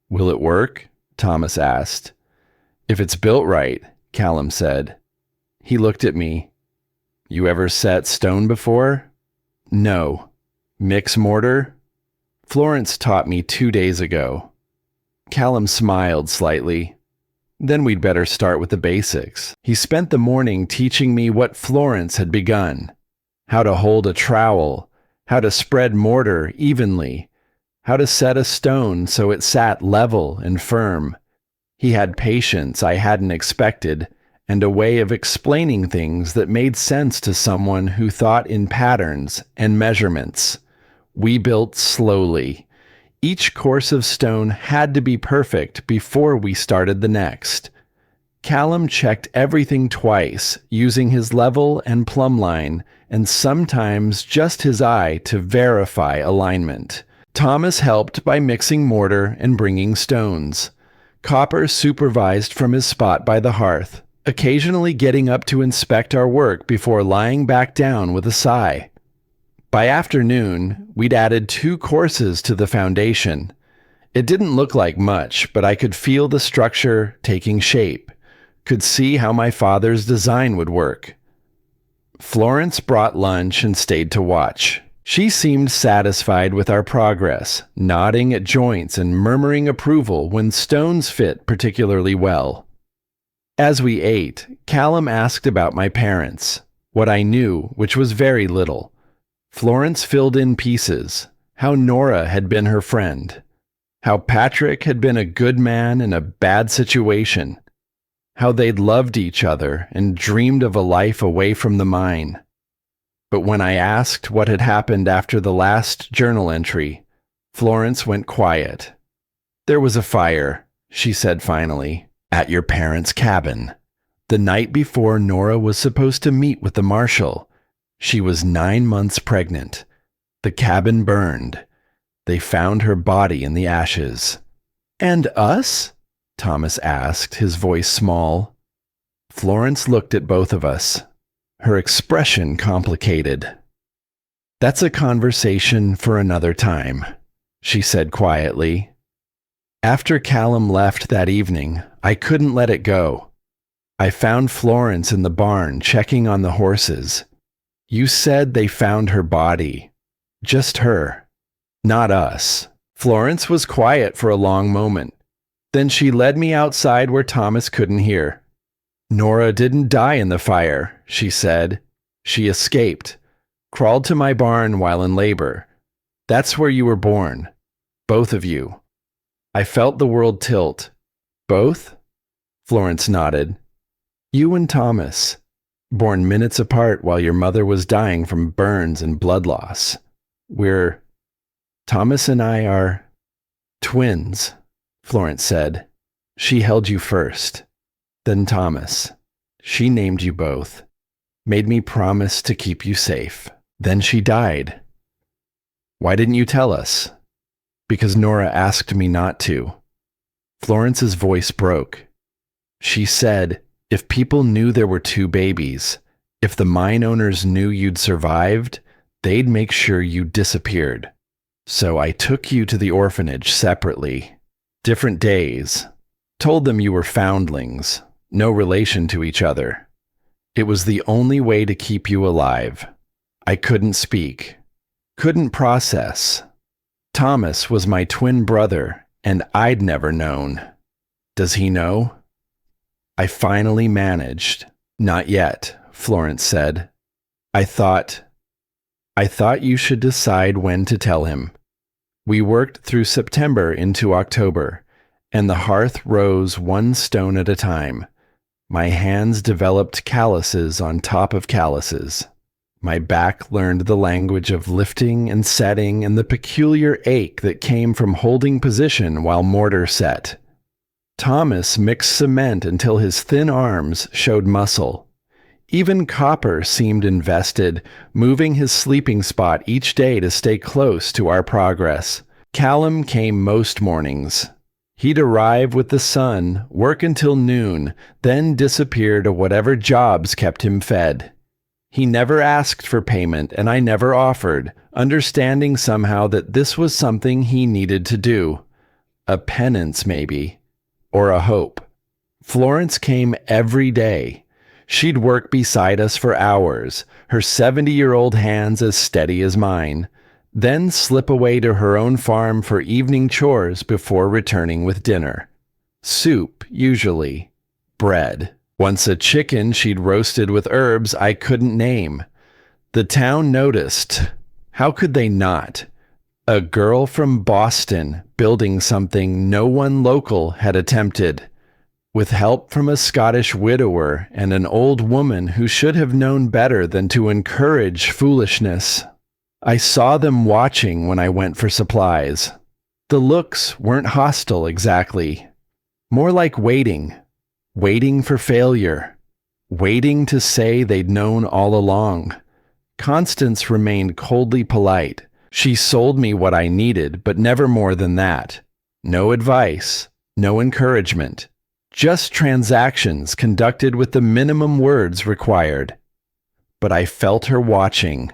"Will it work?" Thomas asked. "If it's built right," Callum said. He looked at me. "You ever set stone before?" "No." "Mix mortar?" "Florence taught me 2 days ago." Callum smiled slightly. "Then we'd better start with the basics." He spent the morning teaching me what Florence had begun. How to hold a trowel, how to spread mortar evenly, how to set a stone so it sat level and firm. He had patience I hadn't expected, and a way of explaining things that made sense to someone who thought in patterns and measurements. We built slowly. Each course of stone had to be perfect before we started the next. Callum checked everything twice, using his level and plumb line, and sometimes just his eye to verify alignment. Thomas helped by mixing mortar and bringing stones. Copper supervised from his spot by the hearth, occasionally getting up to inspect our work before lying back down with a sigh. By afternoon, we'd added 2 courses to the foundation. It didn't look like much, but I could feel the structure taking shape, could see how my father's design would work. Florence brought lunch and stayed to watch. She seemed satisfied with our progress, nodding at joints and murmuring approval when stones fit particularly well. As we ate, Callum asked about my parents, what I knew, which was very little. Florence filled in pieces, how Nora had been her friend, how Patrick had been a good man in a bad situation. how they'd loved each other and dreamed of a life away from the mine. But when I asked what had happened after the last journal entry, Florence went quiet. "There was a fire," she said finally, "at your parents' cabin. The night before Nora was supposed to meet with the marshal. She was 9 months pregnant. The cabin burned. They found her body in the ashes." "And us?" Thomas asked, his voice small. Florence looked at both of us, her expression complicated. "That's a conversation for another time," she said quietly. "After Callum left that evening, I couldn't let it go. I found Florence in the barn checking on the horses. You said they found her body. Just her. Not us." Florence was quiet for a long moment. Then she led me outside where Thomas couldn't hear. "Nora didn't die in the fire," she said. "She escaped. Crawled to my barn while in labor. That's where you were born. Both of you." I felt the world tilt. "Both?" Florence nodded. "You and Thomas. Born minutes apart while your mother was dying from burns and blood loss. Thomas and I are twins," Florence said. "She held you first. Then Thomas. She named you both. Made me promise to keep you safe. Then she died." "Why didn't you tell us?" "Because Nora asked me not to." Florence's voice broke. She said, "If people knew there were 2 babies, if the mine owners knew you'd survived, they'd make sure you disappeared. So I took you to the orphanage separately. Different days. Told them you were foundlings, no relation to each other. It was the only way to keep you alive. I couldn't speak. Couldn't process. Thomas was my twin brother, and I'd never known. Does he know?" I finally managed. "Not yet," Florence said. I thought you should decide when to tell him." We worked through September into October, and the hearth rose 1 stone at a time. My hands developed calluses on top of calluses. My back learned the language of lifting and setting and the peculiar ache that came from holding position while mortar set. Thomas mixed cement until his thin arms showed muscle. Even copper seemed invested, moving his sleeping spot each day to stay close to our progress. Callum came most mornings. He'd arrive with the sun, work until noon, then disappear to whatever jobs kept him fed. He never asked for payment, and I never offered, understanding somehow that this was something he needed to do. A penance, maybe. Or a hope. Florence came every day. She'd work beside us for hours, her 70-year-old hands as steady as mine, then slip away to her own farm for evening chores before returning with dinner. Soup, usually. Bread. Once a chicken she'd roasted with herbs I couldn't name. The town noticed. How could they not? A girl from Boston building something no one local had attempted. With help from a Scottish widower and an old woman who should have known better than to encourage foolishness. I saw them watching when I went for supplies. The looks weren't hostile exactly. More like waiting. Waiting for failure. Waiting to say they'd known all along. Constance remained coldly polite. She sold me what I needed, but never more than that. No advice. No encouragement. Just transactions conducted with the minimum words required. But I felt her watching,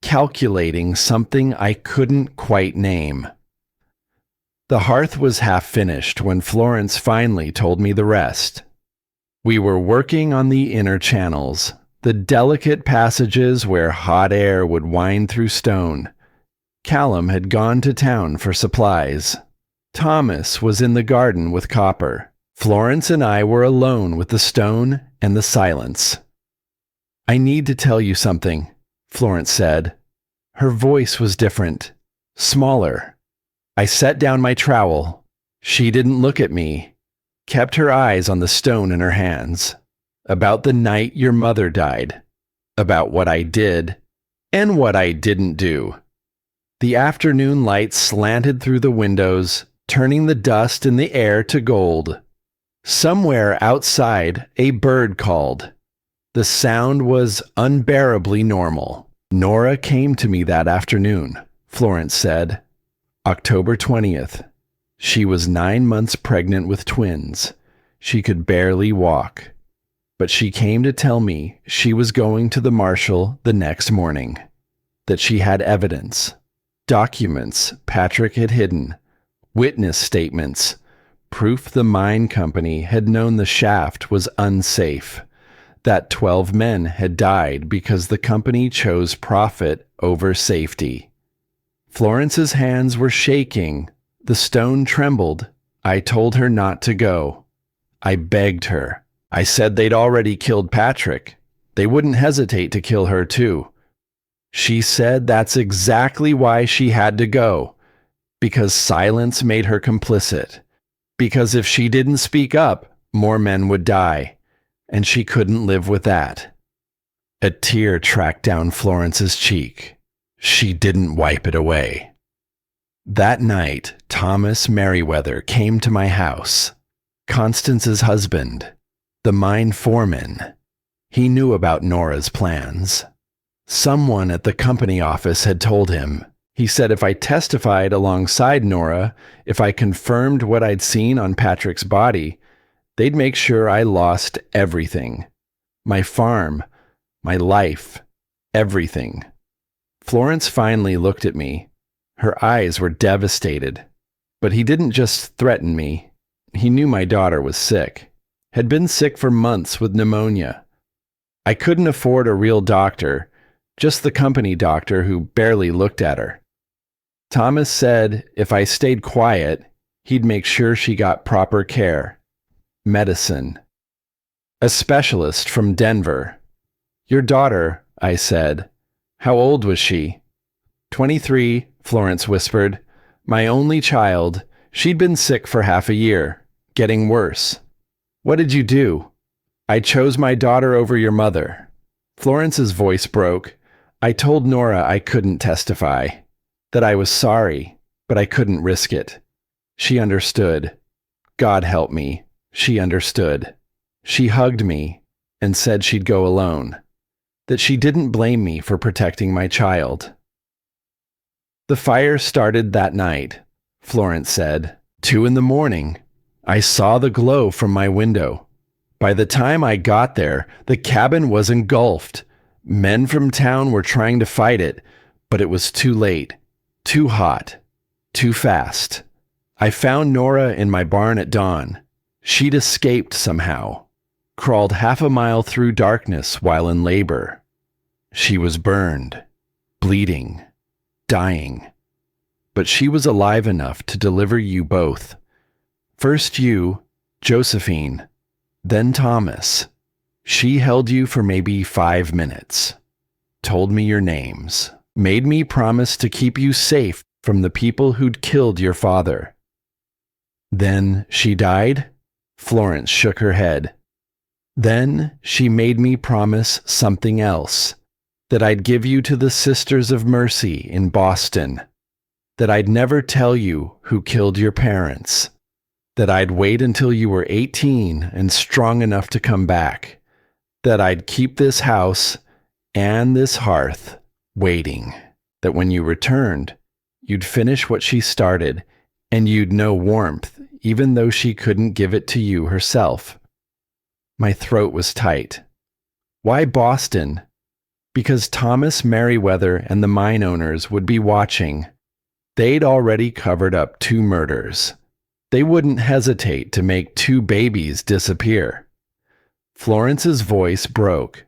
calculating something I couldn't quite name. The hearth was half finished when Florence finally told me the rest. We were working on the inner channels, the delicate passages where hot air would wind through stone. Callum had gone to town for supplies. Thomas was in the garden with copper. Florence and I were alone with the stone and the silence. "I need to tell you something," Florence said. Her voice was different, smaller. I set down my trowel. She didn't look at me. kept her eyes on the stone in her hands. About the night your mother died. About what I did and what I didn't do. The afternoon light slanted through the windows, turning the dust in the air to gold. Somewhere outside, a bird called. The sound was unbearably normal. Nora came to me that afternoon, Florence said. October 20th. She was 9 months pregnant with twins. She could barely walk. But she came to tell me she was going to the marshal the next morning. That she had evidence. Documents Patrick had hidden. Witness statements. Proof the mine company had known the shaft was unsafe. That 12 men had died because the company chose profit over safety. Florence's hands were shaking. The stone trembled. I told her not to go. I begged her. I said they'd already killed Patrick. They wouldn't hesitate to kill her too. She said that's exactly why she had to go. Because silence made her complicit. Because if she didn't speak up, more men would die. And she couldn't live with that. A tear tracked down Florence's cheek. She didn't wipe it away. That night, Thomas Merriweather came to my house. Constance's husband. The mine foreman. He knew about Nora's plans. Someone at the company office had told him. He said if I testified alongside Nora, if I confirmed what I'd seen on Patrick's body, they'd make sure I lost everything. My farm, my life, everything. Florence finally looked at me. Her eyes were devastated. But he didn't just threaten me. He knew my daughter was sick. Had been sick for months with pneumonia. I couldn't afford a real doctor, just the company doctor who barely looked at her. Thomas said if I stayed quiet, he'd make sure she got proper care. Medicine. A specialist from Denver. Your daughter, I said. How old was she? 23, Florence whispered. My only child. She'd been sick for half a year, getting worse. What did you do? I chose my daughter over your mother. Florence's voice broke. I told Nora I couldn't testify, that I was sorry, but I couldn't risk it. She understood. God help me. She understood. She hugged me and said she'd go alone, that she didn't blame me for protecting my child. The fire started that night, Florence said. 2 a.m. I saw the glow from my window. By the time I got there, the cabin was engulfed. Men from town were trying to fight it, but it was too late, too hot, too fast. I found Nora in my barn at dawn. She'd escaped somehow, crawled half a mile through darkness while in labor. She was burned, bleeding, dying. But she was alive enough to deliver you both. First you, Josephine, then Thomas. She held you for maybe 5 minutes, told me your names, made me promise to keep you safe from the people who'd killed your father. Then she died? Florence shook her head. Then she made me promise something else, that I'd give you to the Sisters of Mercy in Boston, that I'd never tell you who killed your parents, that I'd wait until you were 18 and strong enough to come back, that I'd keep this house and this hearth waiting, that when you returned, you'd finish what she started, and you'd know warmth, even though she couldn't give it to you herself. My throat was tight. Why Boston? Because Thomas Merriweather and the mine owners would be watching. They'd already covered up 2 murders. They wouldn't hesitate to make 2 babies disappear. Florence's voice broke.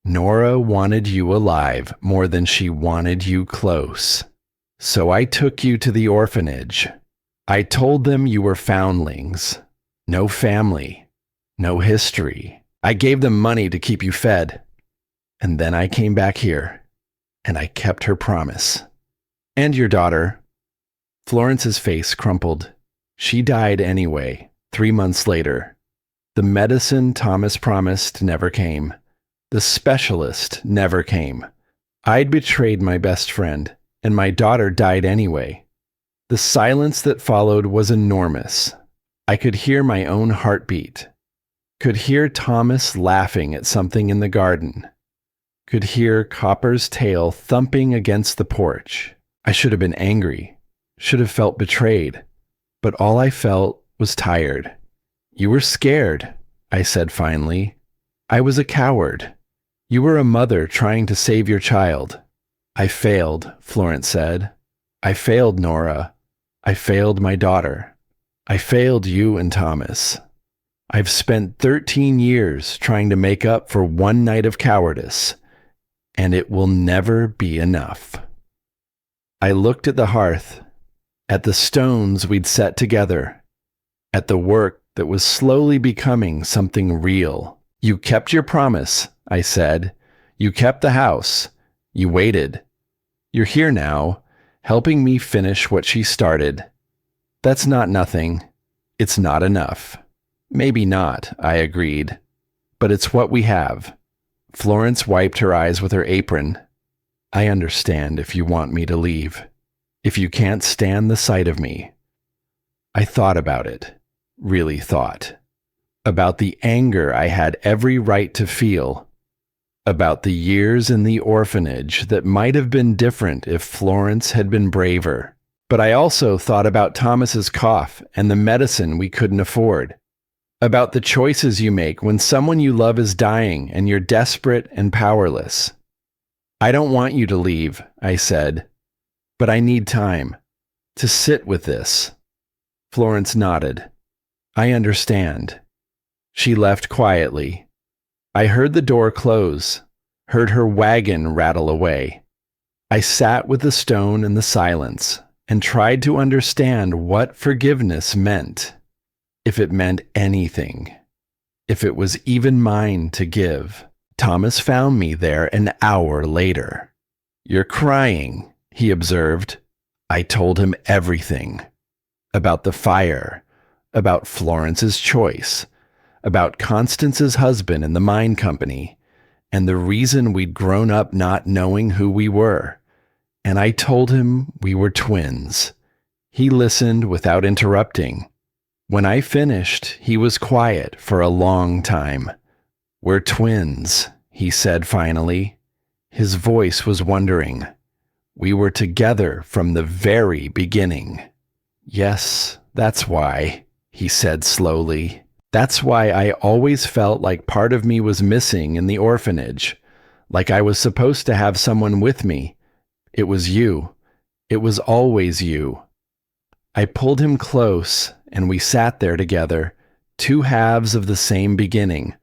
Nora wanted you alive more than she wanted you close. So I took you to the orphanage. I told them you were foundlings. No family. No history. I gave them money to keep you fed. And then I came back here, and I kept her promise. And your daughter. Florence's face crumpled. She died anyway, 3 months later. The medicine Thomas promised never came. The specialist never came. I'd betrayed my best friend, and my daughter died anyway. The silence that followed was enormous. I could hear my own heartbeat. Could hear Thomas laughing at something in the garden. Could hear Copper's tail thumping against the porch. I should have been angry, should have felt betrayed, but all I felt was tired. You were scared, I said finally. I was a coward. You were a mother trying to save your child. I failed, Florence said. I failed Nora. I failed my daughter. I failed you and Thomas. I've spent 13 years trying to make up for one night of cowardice, and it will never be enough. I looked at the hearth, at the stones we'd set together, at the work that was slowly becoming something real. You kept your promise, I said. You kept the house. You waited. You're here now, helping me finish what she started. That's not nothing. It's not enough. Maybe not, I agreed. But it's what we have. Florence wiped her eyes with her apron. I understand if you want me to leave. If you can't stand the sight of me. I thought about it. Really thought. About the anger I had every right to feel. About the years in the orphanage that might have been different if Florence had been braver. But I also thought about Thomas's cough and the medicine we couldn't afford. About the choices you make when someone you love is dying and you're desperate and powerless. I don't want you to leave, I said, but I need time to sit with this. Florence nodded. I understand. She left quietly. I heard the door close, heard her wagon rattle away. I sat with the stone and the silence and tried to understand what forgiveness meant. If it meant anything. If it was even mine to give. Thomas found me there an hour later. You're crying, he observed. I told him everything. About the fire. About Florence's choice. About Constance's husband and the mine company. And the reason we'd grown up not knowing who we were. And I told him we were twins. He listened without interrupting. When I finished, he was quiet for a long time. We're twins, he said finally. His voice was wondering. We were together from the very beginning. Yes, that's why, he said slowly. That's why I always felt like part of me was missing in the orphanage, like I was supposed to have someone with me. It was you. It was always you. I pulled him close, and we sat there together, two halves of the same beginning,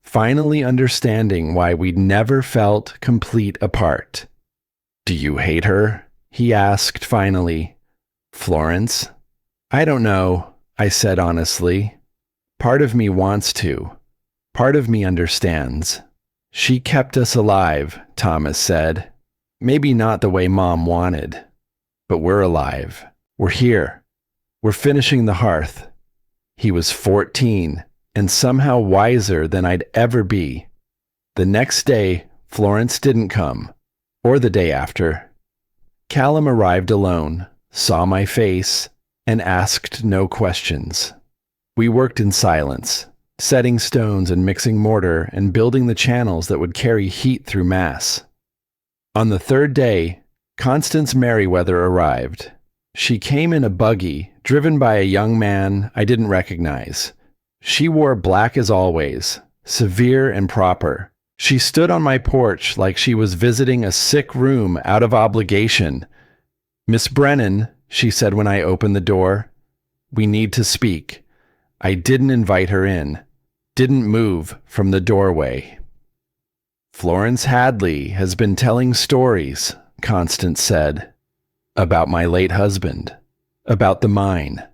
finally understanding why we'd never felt complete apart. Do you hate her? He asked finally. Florence? I don't know, I said honestly. Part of me wants to. Part of me understands. She kept us alive, Thomas said. Maybe not the way Mom wanted, but we're alive. We're here. We're finishing the hearth. He was 14 and somehow wiser than I'd ever be. The next day, Florence didn't come, or the day after. Callum arrived alone, saw my face, and asked no questions. We worked in silence, setting stones and mixing mortar and building the channels that would carry heat through mass. On the third day, Constance Merriweather arrived. She came in a buggy, driven by a young man I didn't recognize. She wore black as always, severe and proper. She stood on my porch like she was visiting a sick room out of obligation. Miss Brennan, she said when I opened the door, we need to speak. I didn't invite her in, didn't move from the doorway. Florence Hadley has been telling stories, Constance said. About my late husband, about the mine,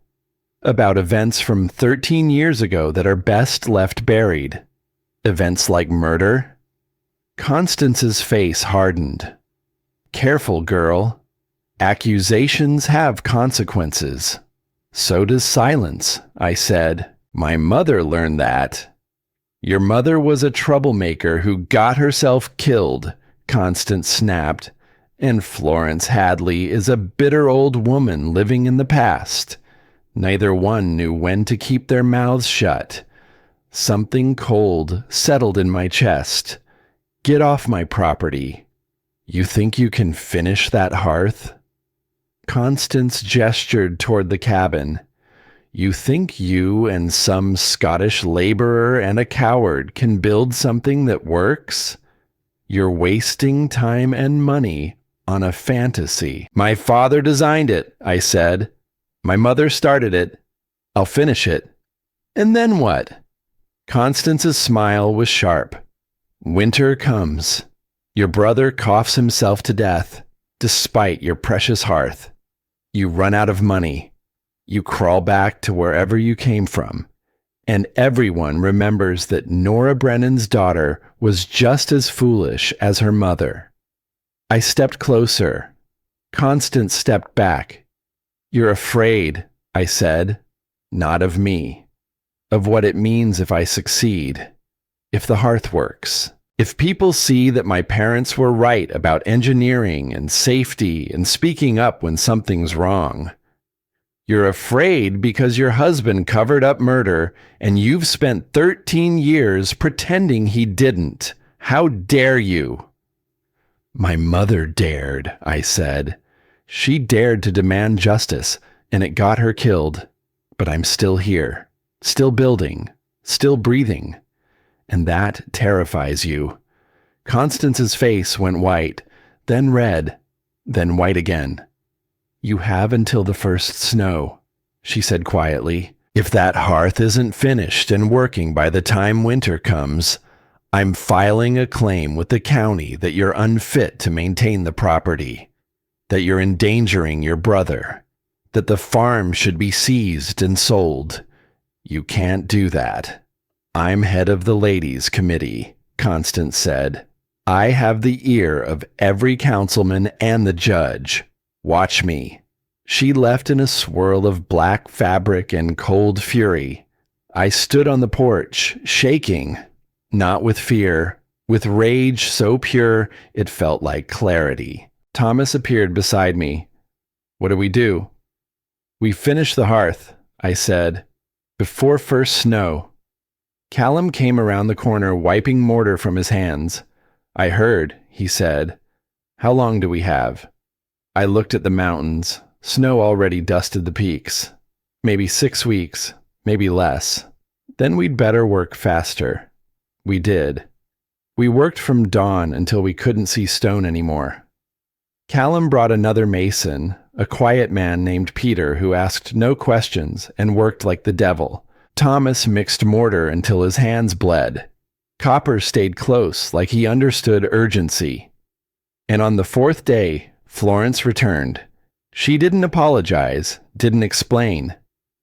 about events from 13 years ago that are best left buried. Events like murder. Constance's face hardened. Careful, girl. Accusations have consequences. So does silence, I said, My mother learned that. Your mother was a troublemaker who got herself killed, Constance snapped, and Florence Hadley is a bitter old woman living in the past. Neither one knew when to keep their mouths shut. Something cold settled in my chest. Get off my property. You think you can finish that hearth? Constance gestured toward the cabin. You think you and some Scottish laborer and a coward can build something that works? You're wasting time and money on a fantasy. My father designed it, I said. My mother started it. I'll finish it. And then what? Constance's smile was sharp. Winter comes. Your brother coughs himself to death, despite your precious hearth. You run out of money. You crawl back to wherever you came from, and everyone remembers that Nora Brennan's daughter was just as foolish as her mother. I stepped closer. Constance stepped back. You're afraid, I said, not of me, of what it means if I succeed, if the hearth works, if people see that my parents were right about engineering and safety and speaking up when something's wrong. You're afraid because your husband covered up murder and you've spent 13 years pretending he didn't. How dare you? My mother dared, I said. She dared to demand justice, and it got her killed. But I'm still here, still building, still breathing. And that terrifies you. Constance's face went white, then red, then white again. You have until the first snow, she said quietly. If that hearth isn't finished and working by the time winter comes, I'm filing a claim with the county that you're unfit to maintain the property, that you're endangering your brother, that the farm should be seized and sold. You can't do that. I'm head of the ladies' committee, Constance said. I have the ear of every councilman and the judge. Watch me. She left in a swirl of black fabric and cold fury. I stood on the porch, shaking, not with fear, with rage so pure it felt like clarity. Thomas appeared beside me. What do we do? We finish the hearth, I said, before first snow. Callum came around the corner, wiping mortar from his hands. I heard, he said. How long do we have? I looked at the mountains. Snow already dusted the peaks. Maybe 6 weeks, maybe less. Then we'd better work faster. We did. We worked from dawn until we couldn't see stone anymore. Callum brought another mason, a quiet man named Peter who asked no questions and worked like the devil. Thomas mixed mortar until his hands bled. Copper stayed close, like he understood urgency. And on the 4th day, Florence returned. She didn't apologize, didn't explain,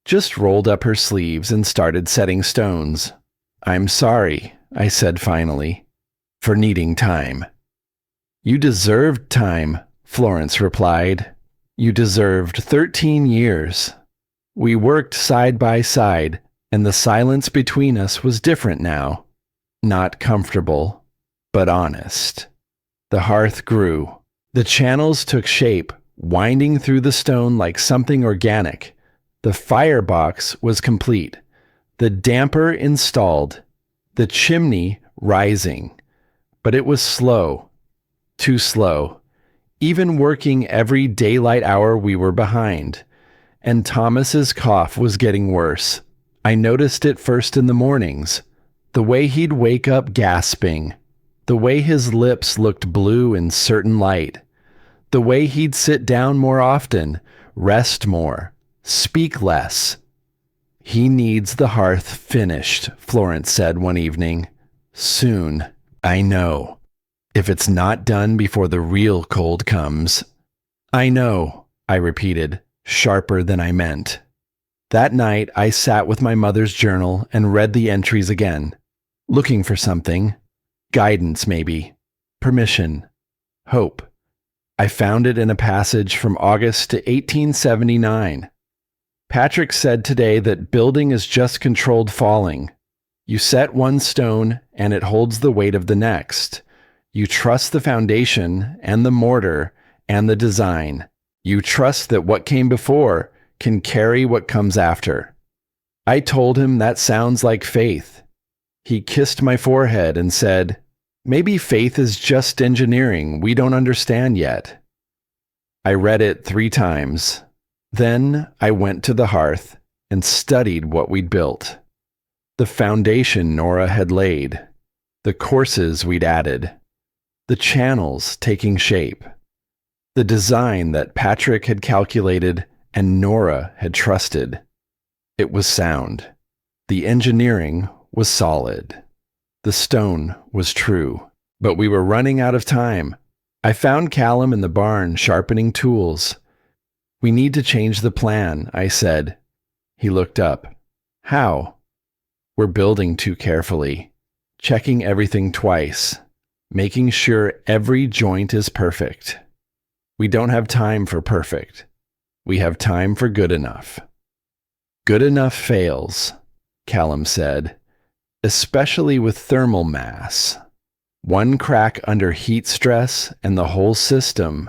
just rolled up her sleeves and started setting stones. I'm sorry, I said finally, for needing time. You deserved time, Florence replied. You deserved 13 years. We worked side by side, and the silence between us was different now. Not comfortable, but honest. The hearth grew. The channels took shape, winding through the stone like something organic. The firebox was complete. The damper installed. The chimney rising. But it was slow. Too slow. Even working every daylight hour we were behind. And Thomas's cough was getting worse. I noticed it first in the mornings. The way he'd wake up gasping. The way his lips looked blue in certain light. The way he'd sit down more often, rest more, speak less. He needs the hearth finished, Florence said one evening. Soon, I know. If it's not done before the real cold comes. I know, I repeated, sharper than I meant. That night, I sat with my mother's journal and read the entries again, looking for something. Guidance, maybe. Permission. Hope. I found it in a passage from August to 1879. Patrick said today that building is just controlled falling. You set one stone and it holds the weight of the next. You trust the foundation and the mortar and the design. You trust that what came before can carry what comes after. I told him that sounds like faith. He kissed my forehead and said, maybe faith is just engineering we don't understand yet. I read it 3 times. Then I went to the hearth and studied what we'd built. The foundation Nora had laid, the courses we'd added, the channels taking shape, the design that Patrick had calculated and Nora had trusted. It was sound. The engineering was solid. The stone was true. But we were running out of time. I found Callum in the barn sharpening tools. We need to change the plan, I said. He looked up. How? We're building too carefully, checking everything twice, making sure every joint is perfect. We don't have time for perfect. We have time for good enough. Good enough fails, Callum said, especially with thermal mass. One crack under heat stress and the whole system.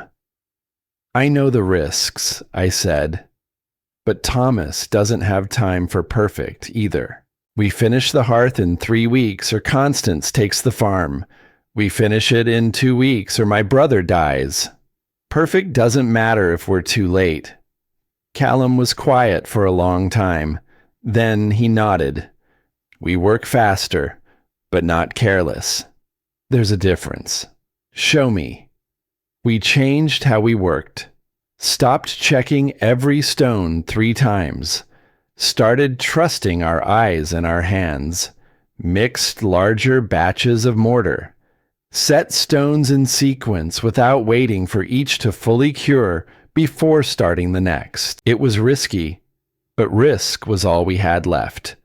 I know the risks, I said, but Thomas doesn't have time for perfect either. We finish the hearth in 3 weeks or Constance takes the farm. We finish it in 2 weeks or my brother dies. Perfect doesn't matter if we're too late. Callum was quiet for a long time. Then he nodded. We work faster, but not careless. There's a difference. Show me. We changed how we worked. Stopped checking every stone 3 times. Started trusting our eyes and our hands. Mixed larger batches of mortar. Set stones in sequence without waiting for each to fully cure before starting the next. It was risky, but risk was all we had left.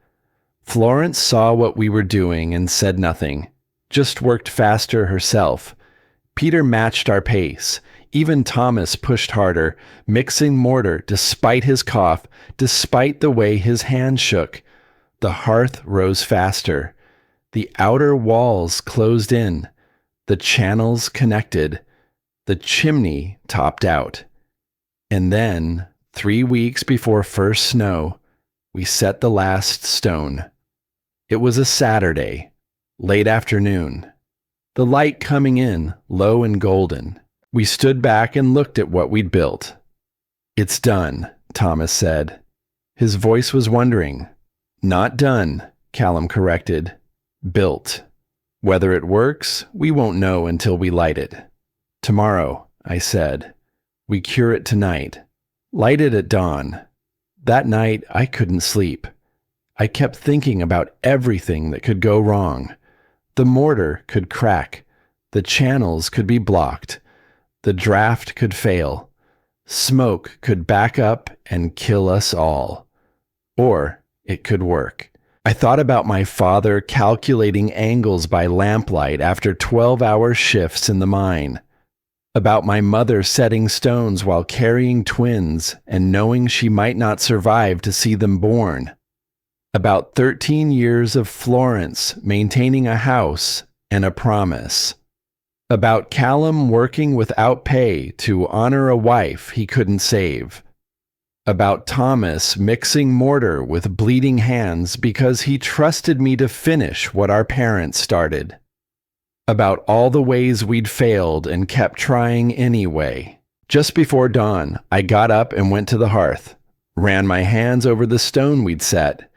Florence saw what we were doing and said nothing, just worked faster herself. Peter matched our pace. Even Thomas pushed harder, mixing mortar despite his cough, despite the way his hand shook. The hearth rose faster. The outer walls closed in. The channels connected. The chimney topped out. And then, 3 weeks before first snow, we set the last stone. It was a Saturday, late afternoon. The light coming in, low and golden. We stood back and looked at what we'd built. It's done, Thomas said. His voice was wondering. Not done, Callum corrected. Built. Whether it works, we won't know until we light it. Tomorrow, I said. We cure it tonight. Light it at dawn. That night, I couldn't sleep. I kept thinking about everything that could go wrong. The mortar could crack. The channels could be blocked. The draft could fail. Smoke could back up and kill us all. Or it could work. I thought about my father calculating angles by lamplight after 12-hour shifts in the mine. About my mother setting stones while carrying twins and knowing she might not survive to see them born. About 13 years of Florence maintaining a house and a promise. About Callum working without pay to honor a wife he couldn't save. About Thomas mixing mortar with bleeding hands because he trusted me to finish what our parents started. About all the ways we'd failed and kept trying anyway. Just before dawn, I got up and went to the hearth, ran my hands over the stone we'd set.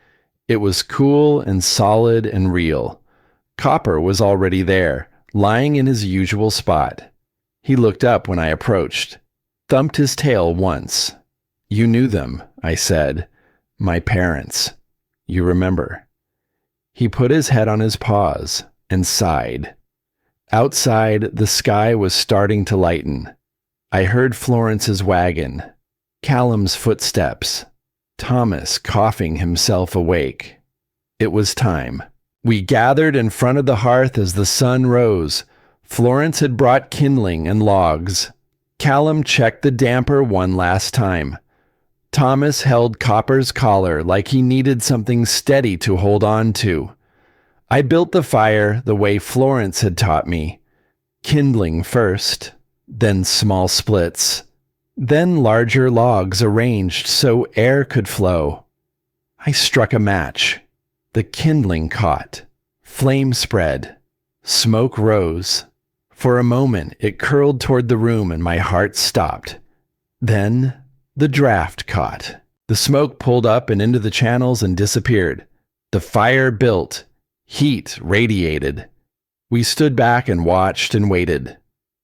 It was cool and solid and real. Copper was already there, lying in his usual spot. He looked up when I approached, thumped his tail once. You knew them, I said. My parents. You remember. He put his head on his paws and sighed. Outside, the sky was starting to lighten. I heard Florence's wagon, Callum's footsteps, Thomas coughing himself awake. It was time. We gathered in front of the hearth as the sun rose. Florence had brought kindling and logs. Callum checked the damper one last time. Thomas held Copper's collar like he needed something steady to hold on to. I built the fire the way Florence had taught me. Kindling first, then small splits, then larger logs arranged so air could flow. I struck a match. The kindling caught. Flame spread. Smoke rose. For a moment it curled toward the room and my heart stopped. Then the draft caught. The smoke pulled up and into the channels and disappeared. The fire built. Heat radiated. We stood back and watched and waited.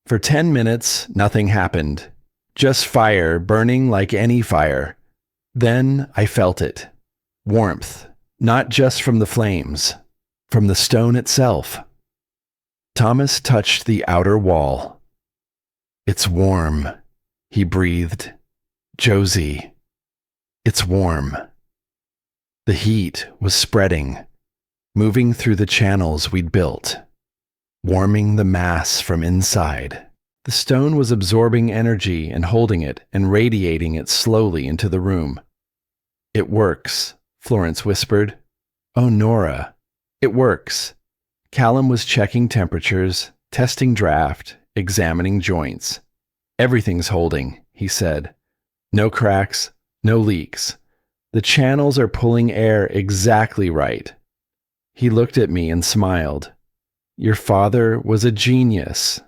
For 10 minutes, nothing happened. Just fire burning like any fire. Then I felt it. Warmth, not just from the flames, from the stone itself. Thomas touched the outer wall. "It's warm," he breathed. "Josie, it's warm." The heat was spreading, moving through the channels we'd built, warming the mass from inside. The stone was absorbing energy and holding it and radiating it slowly into the room. "It works," Florence whispered. "Oh, Nora, it works." Callum was checking temperatures, testing draft, examining joints. "Everything's holding," he said. "No cracks, no leaks. The channels are pulling air exactly right." He looked at me and smiled. "Your father was a genius."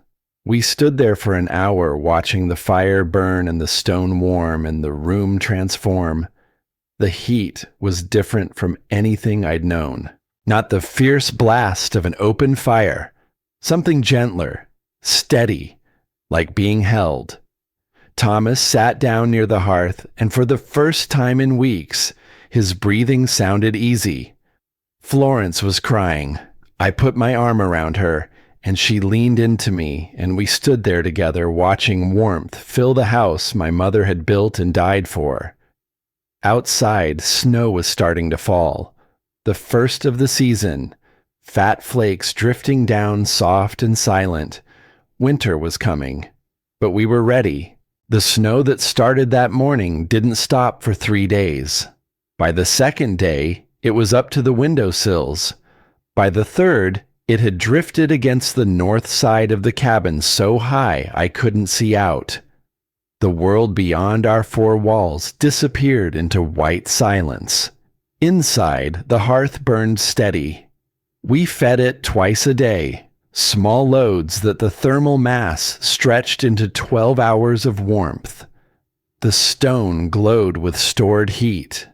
We stood there for an hour watching the fire burn and the stone warm and the room transform. The heat was different from anything I'd known. Not the fierce blast of an open fire. Something gentler, steady, like being held. Thomas sat down near the hearth, and for the first time in weeks, his breathing sounded easy. Florence was crying. I put my arm around her, and she leaned into me, and we stood there together watching warmth fill the house my mother had built and died for. Outside, snow was starting to fall. The first of the season, fat flakes drifting down soft and silent. Winter was coming, but we were ready. The snow that started that morning didn't stop for 3 days. By the second day, it was up to the windowsills. By the third, it had drifted against the north side of the cabin so high I couldn't see out. The world beyond our 4 walls disappeared into white silence. Inside, the hearth burned steady. We fed it twice a day, small loads that the thermal mass stretched into 12 hours of warmth. The stone glowed with stored heat.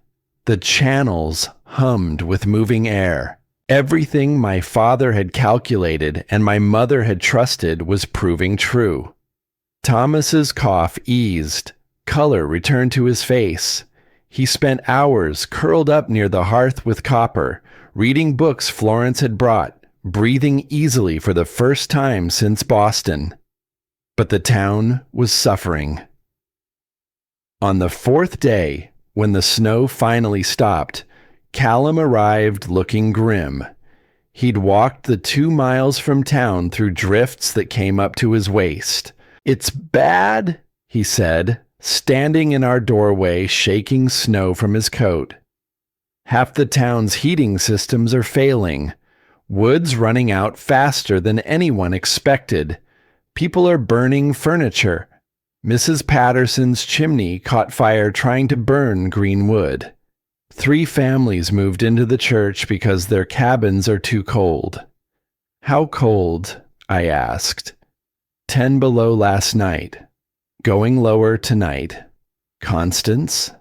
The channels hummed with moving air. Everything my father had calculated and my mother had trusted was proving true. Thomas's cough eased. Color returned to his face. He spent hours curled up near the hearth with Copper, reading books Florence had brought, breathing easily for the first time since Boston. But the town was suffering. On the 4th day, when the snow finally stopped, Callum arrived looking grim. He'd walked the 2 miles from town through drifts that came up to his waist. "It's bad," he said, standing in our doorway, shaking snow from his coat. "Half the town's heating systems are failing. Wood's running out faster than anyone expected. People are burning furniture. Mrs. Patterson's chimney caught fire trying to burn green wood. 3 families moved into the church because their cabins are too cold." "How cold?" I asked. 10 below last night. Going lower tonight. Constance?"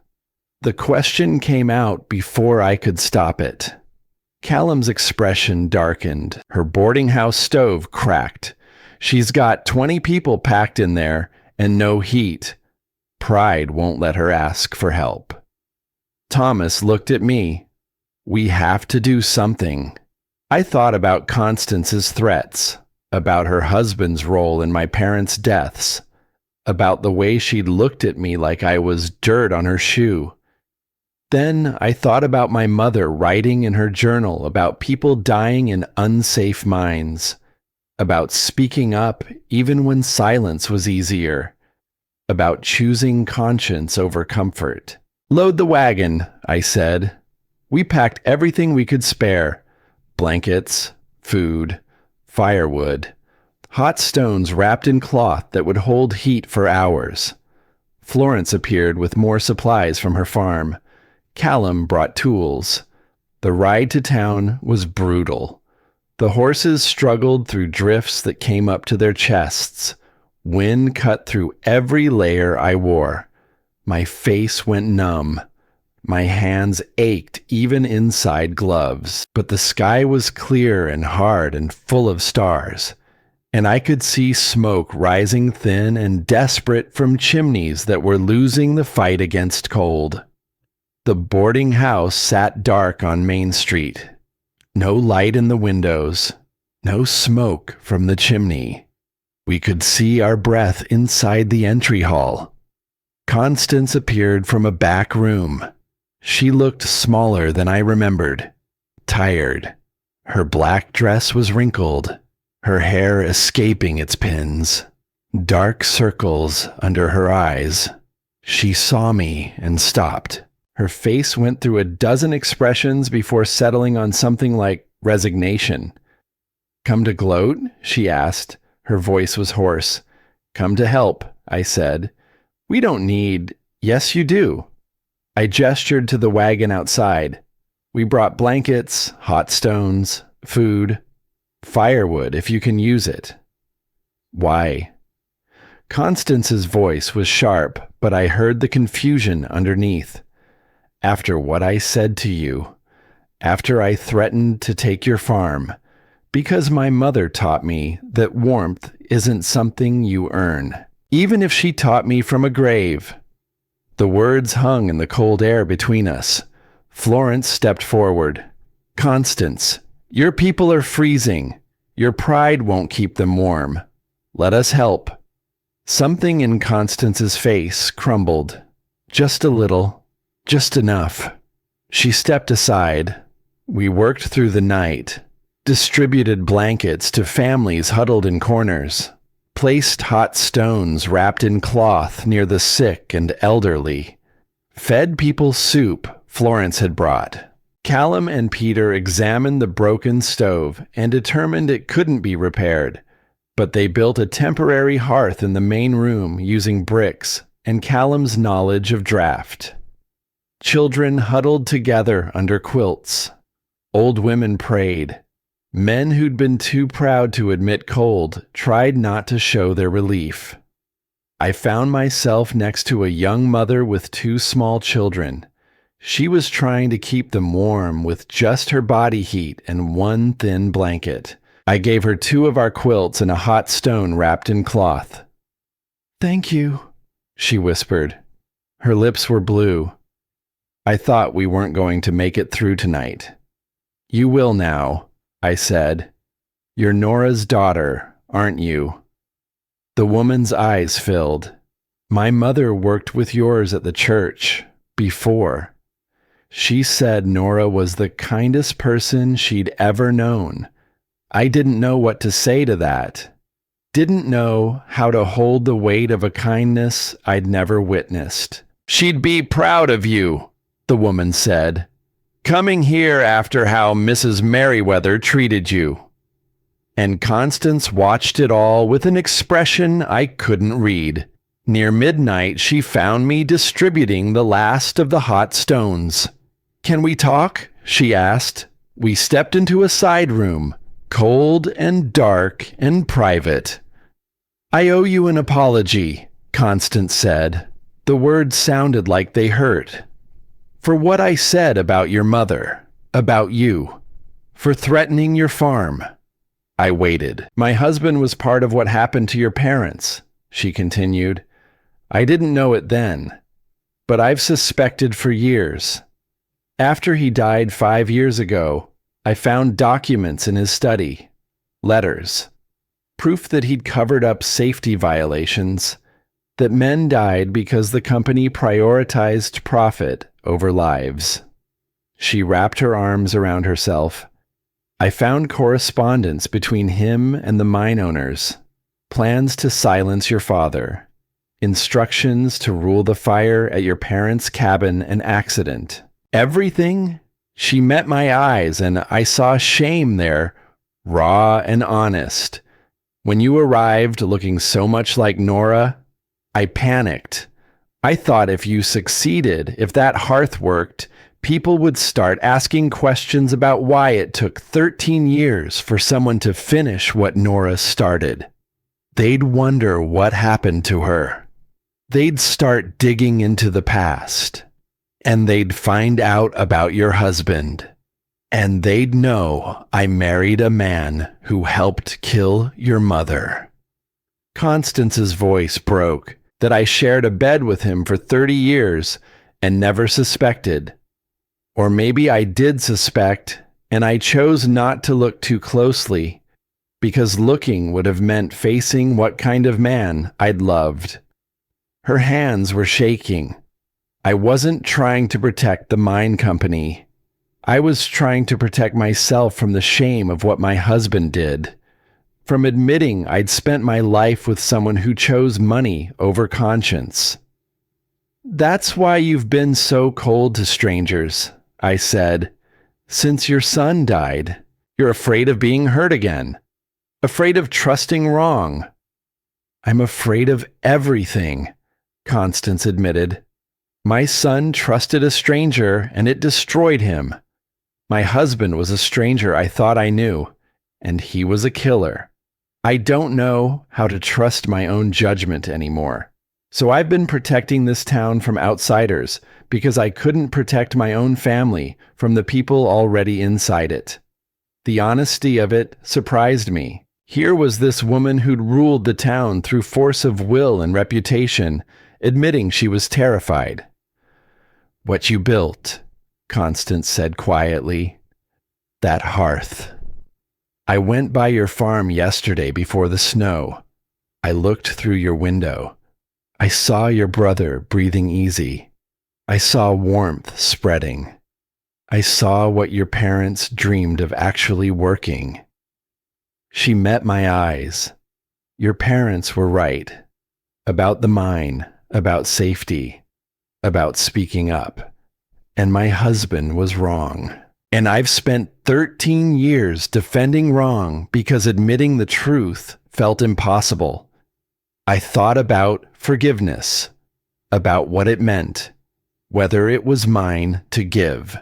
The question came out before I could stop it. Callum's expression darkened. Her boarding house stove cracked. "She's got 20 people packed in there and no heat. Pride won't let her ask for help." Thomas looked at me. "We have to do something." I thought about Constance's threats, about her husband's role in my parents' deaths, about the way she'd looked at me like I was dirt on her shoe. Then I thought about my mother writing in her journal about people dying in unsafe mines, about speaking up even when silence was easier, about choosing conscience over comfort. Load the wagon, I said. We packed everything we could spare. Blankets, food, firewood, hot stones wrapped in cloth that would hold heat for hours. Florence appeared with more supplies from her farm. Callum brought tools. The ride to town was brutal. The horses struggled through drifts that came up to their chests. Wind cut through every layer I wore. My face went numb. My hands ached even inside gloves, but the sky was clear and hard and full of stars, and I could see smoke rising thin and desperate from chimneys that were losing the fight against cold. The boarding house sat dark on Main Street. No light in the windows, no smoke from the chimney. We could see our breath inside the entry hall. Constance appeared from a back room. She looked smaller than I remembered, tired. Her black dress was wrinkled, her hair escaping its pins, dark circles under her eyes. She saw me and stopped. Her face went through a dozen expressions before settling on something like resignation. "Come to gloat?" she asked. Her voice was hoarse. "Come to help," I said. "We don't need—" "Yes, you do." I gestured to the wagon outside. "We brought blankets, hot stones, food, firewood if you can use it." "Why?" Constance's voice was sharp, but I heard the confusion underneath. "After what I said to you, after I threatened to take your farm, because my mother taught me that warmth isn't something you earn, even if she taught me from a grave." The words hung in the cold air between us. Florence stepped forward. "Constance, your people are freezing. Your pride won't keep them warm. Let us help." Something in Constance's face crumbled. Just a little. Just enough. She stepped aside. We worked through the night, distributed blankets to families huddled in corners, placed hot stones wrapped in cloth near the sick and elderly, fed people soup Florence had brought. Callum and Peter examined the broken stove and determined it couldn't be repaired, but they built a temporary hearth in the main room using bricks and Callum's knowledge of draft. Children huddled together under quilts. Old women prayed. Men who'd been too proud to admit cold tried not to show their relief. I found myself next to a young mother with 2 small children. She was trying to keep them warm with just her body heat and 1 thin blanket. I gave her 2 of our quilts and a hot stone wrapped in cloth. "Thank you," she whispered. Her lips were blue. "I thought we weren't going to make it through tonight." "You will now," I said. "You're Nora's daughter, aren't you?" The woman's eyes filled. "My mother worked with yours at the church, before. She said Nora was the kindest person she'd ever known. I didn't know what to say to that. Didn't know how to hold the weight of a kindness I'd never witnessed." "She'd be proud of you," the woman said. "Coming here after how Mrs. Merriweather treated you." And Constance watched it all with an expression I couldn't read. Near midnight, she found me distributing the last of the hot stones. "Can we talk?" she asked. We stepped into a side room, cold and dark and private. "I owe you an apology," Constance said. The words sounded like they hurt. "For what I said about your mother, about you, for threatening your farm." I waited. "My husband was part of what happened to your parents," she continued. "I didn't know it then, but I've suspected for years. After he died 5 years ago, I found documents in his study, letters, proof that he'd covered up safety violations, that men died because the company prioritized profit over lives." She wrapped her arms around herself. "I found correspondence between him and the mine owners, plans to silence your father, instructions to rule the fire at your parents' cabin an accident. Everything? She met my eyes, and I saw shame there, raw and honest. When you arrived looking so much like Nora, I panicked. I thought if you succeeded, if that hearth worked, people would start asking questions about why it took 13 years for someone to finish what Nora started. They'd wonder what happened to her. They'd start digging into the past. And they'd find out about your husband. And they'd know I married a man who helped kill your mother. Constance's voice broke, that I shared a bed with him for 30 years and never suspected. Or maybe I did suspect, and I chose not to look too closely, because looking would have meant facing what kind of man I'd loved. Her hands were shaking. I wasn't trying to protect the mine company. I was trying to protect myself from the shame of what my husband did, from admitting I'd spent my life with someone who chose money over conscience. That's why you've been so cold to strangers, I said. Since your son died, you're afraid of being hurt again, afraid of trusting wrong. I'm afraid of everything, Constance admitted. My son trusted a stranger, and it destroyed him. My husband was a stranger I thought I knew, and he was a killer. I don't know how to trust my own judgment anymore. So I've been protecting this town from outsiders because I couldn't protect my own family from the people already inside it. The honesty of it surprised me. Here was this woman who'd ruled the town through force of will and reputation, admitting she was terrified. What you built, Constance said quietly. That hearth. I went by your farm yesterday before the snow. I looked through your window. I saw your brother breathing easy. I saw warmth spreading. I saw what your parents dreamed of actually working. She met my eyes. Your parents were right. About the mine, about safety, about speaking up. And my husband was wrong. And I've spent 13 years defending wrong because admitting the truth felt impossible. I thought about forgiveness, about what it meant, whether it was mine to give.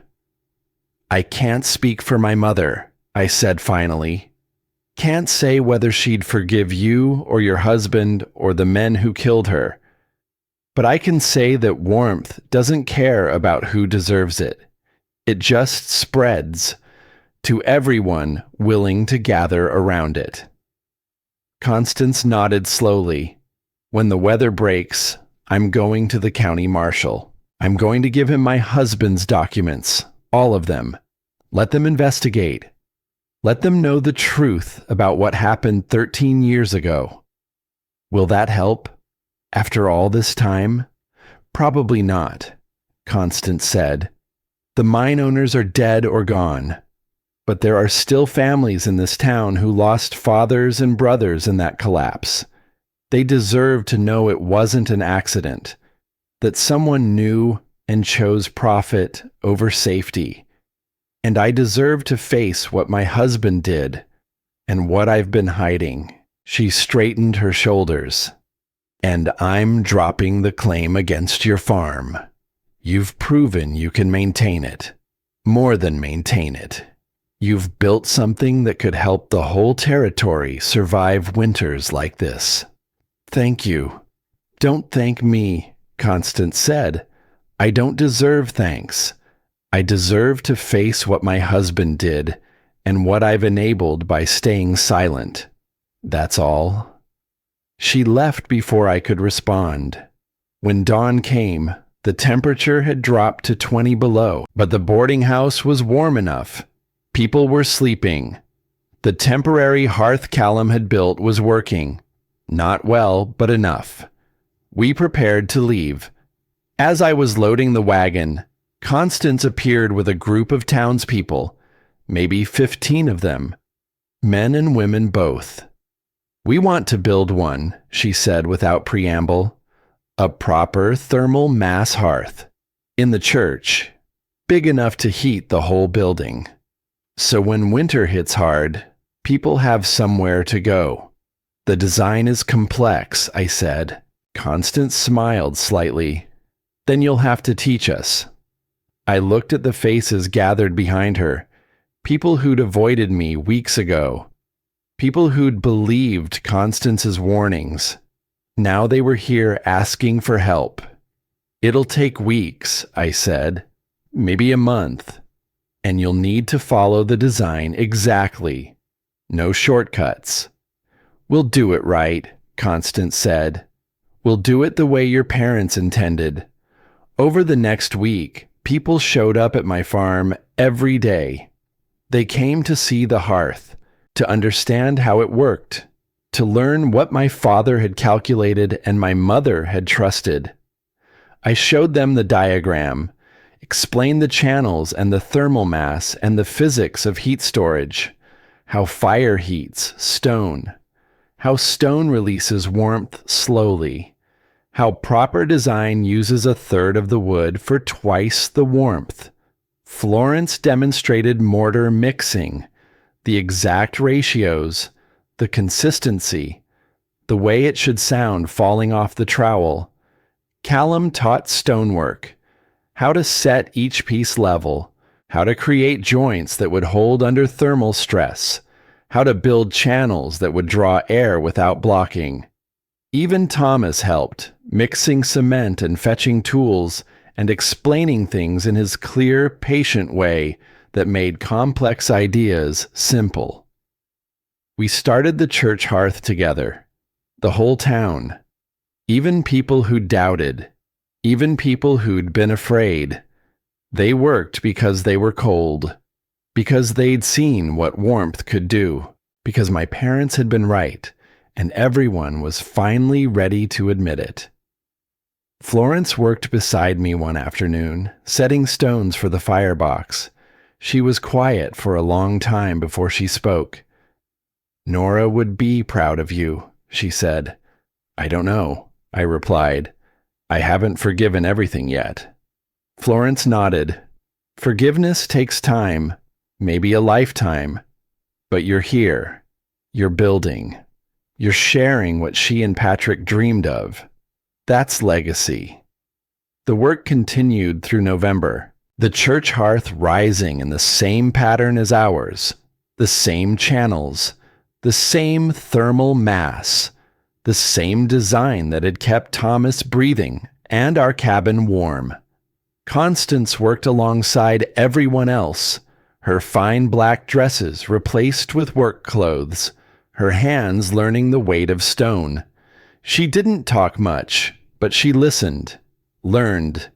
I can't speak for my mother, I said finally. Can't say whether she'd forgive you or your husband or the men who killed her. But I can say that warmth doesn't care about who deserves it. It just spreads to everyone willing to gather around it. Constance nodded slowly. When the weather breaks, I'm going to the county marshal. I'm going to give him my husband's documents, all of them. Let them investigate. Let them know the truth about what happened 13 years ago. Will that help? After all this time? Probably not, Constance said. The mine owners are dead or gone. But there are still families in this town who lost fathers and brothers in that collapse. They deserve to know it wasn't an accident, that someone knew and chose profit over safety. And I deserve to face what my husband did and what I've been hiding. She straightened her shoulders. And I'm dropping the claim against your farm. You've proven you can maintain it. More than maintain it. You've built something that could help the whole territory survive winters like this. Thank you. Don't thank me, Constance said. I don't deserve thanks. I deserve to face what my husband did and what I've enabled by staying silent. That's all. She left before I could respond. When dawn came, the temperature had dropped to 20 below, but the boarding house was warm enough. People were sleeping. The temporary hearth Callum had built was working. Not well, but enough. We prepared to leave. As I was loading the wagon, Constance appeared with a group of townspeople, maybe 15 of them, men and women both. We want to build one, she said without preamble. A proper thermal mass hearth. In the church. Big enough to heat the whole building. So when winter hits hard, people have somewhere to go. The design is complex, I said. Constance smiled slightly. Then you'll have to teach us. I looked at the faces gathered behind her. People who'd avoided me weeks ago. People who'd believed Constance's warnings. Now they were here asking for help. It'll take weeks, I said. Maybe a month. And you'll need to follow the design exactly. No shortcuts. We'll do it right, Constance said. We'll do it the way your parents intended. Over the next week, people showed up at my farm every day. They came to see the hearth, to understand how it worked, to learn what my father had calculated and my mother had trusted. I showed them the diagram, explained the channels and the thermal mass and the physics of heat storage, how fire heats stone, how stone releases warmth slowly, how proper design uses a third of the wood for twice the warmth. Florence demonstrated mortar mixing, the exact ratios, the consistency, the way it should sound falling off the trowel. Callum taught stonework, how to set each piece level, how to create joints that would hold under thermal stress, how to build channels that would draw air without blocking. Even Thomas helped, mixing cement and fetching tools and explaining things in his clear, patient way that made complex ideas simple. We started the church hearth together, the whole town. Even people who doubted, even people who'd been afraid, they worked because they were cold, because they'd seen what warmth could do, because my parents had been right, and everyone was finally ready to admit it. Florence worked beside me one afternoon, setting stones for the firebox. She was quiet for a long time before she spoke. "Nora would be proud of you," she said. "I don't know," I replied. "I haven't forgiven everything yet." Florence nodded. "Forgiveness takes time, maybe a lifetime. But you're here. You're building. You're sharing what she and Patrick dreamed of. That's legacy." The work continued through November, the church hearth rising in the same pattern as ours, the same channels, the same thermal mass, the same design that had kept Thomas breathing and our cabin warm. Constance worked alongside everyone else, her fine black dresses replaced with work clothes, her hands learning the weight of stone. She didn't talk much, but she listened, learned,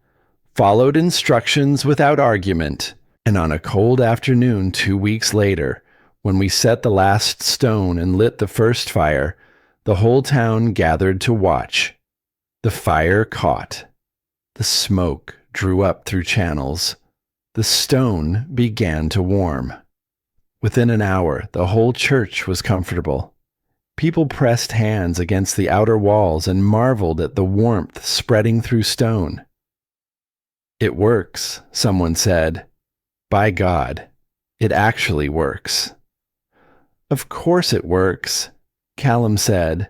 followed instructions without argument, and on a cold afternoon 2 weeks later, when we set the last stone and lit the first fire, the whole town gathered to watch. The fire caught. The smoke drew up through channels. The stone began to warm. Within an hour, the whole church was comfortable. People pressed hands against the outer walls and marveled at the warmth spreading through stone. "It works," someone said. "By God, it actually works." "Of course it works," Callum said.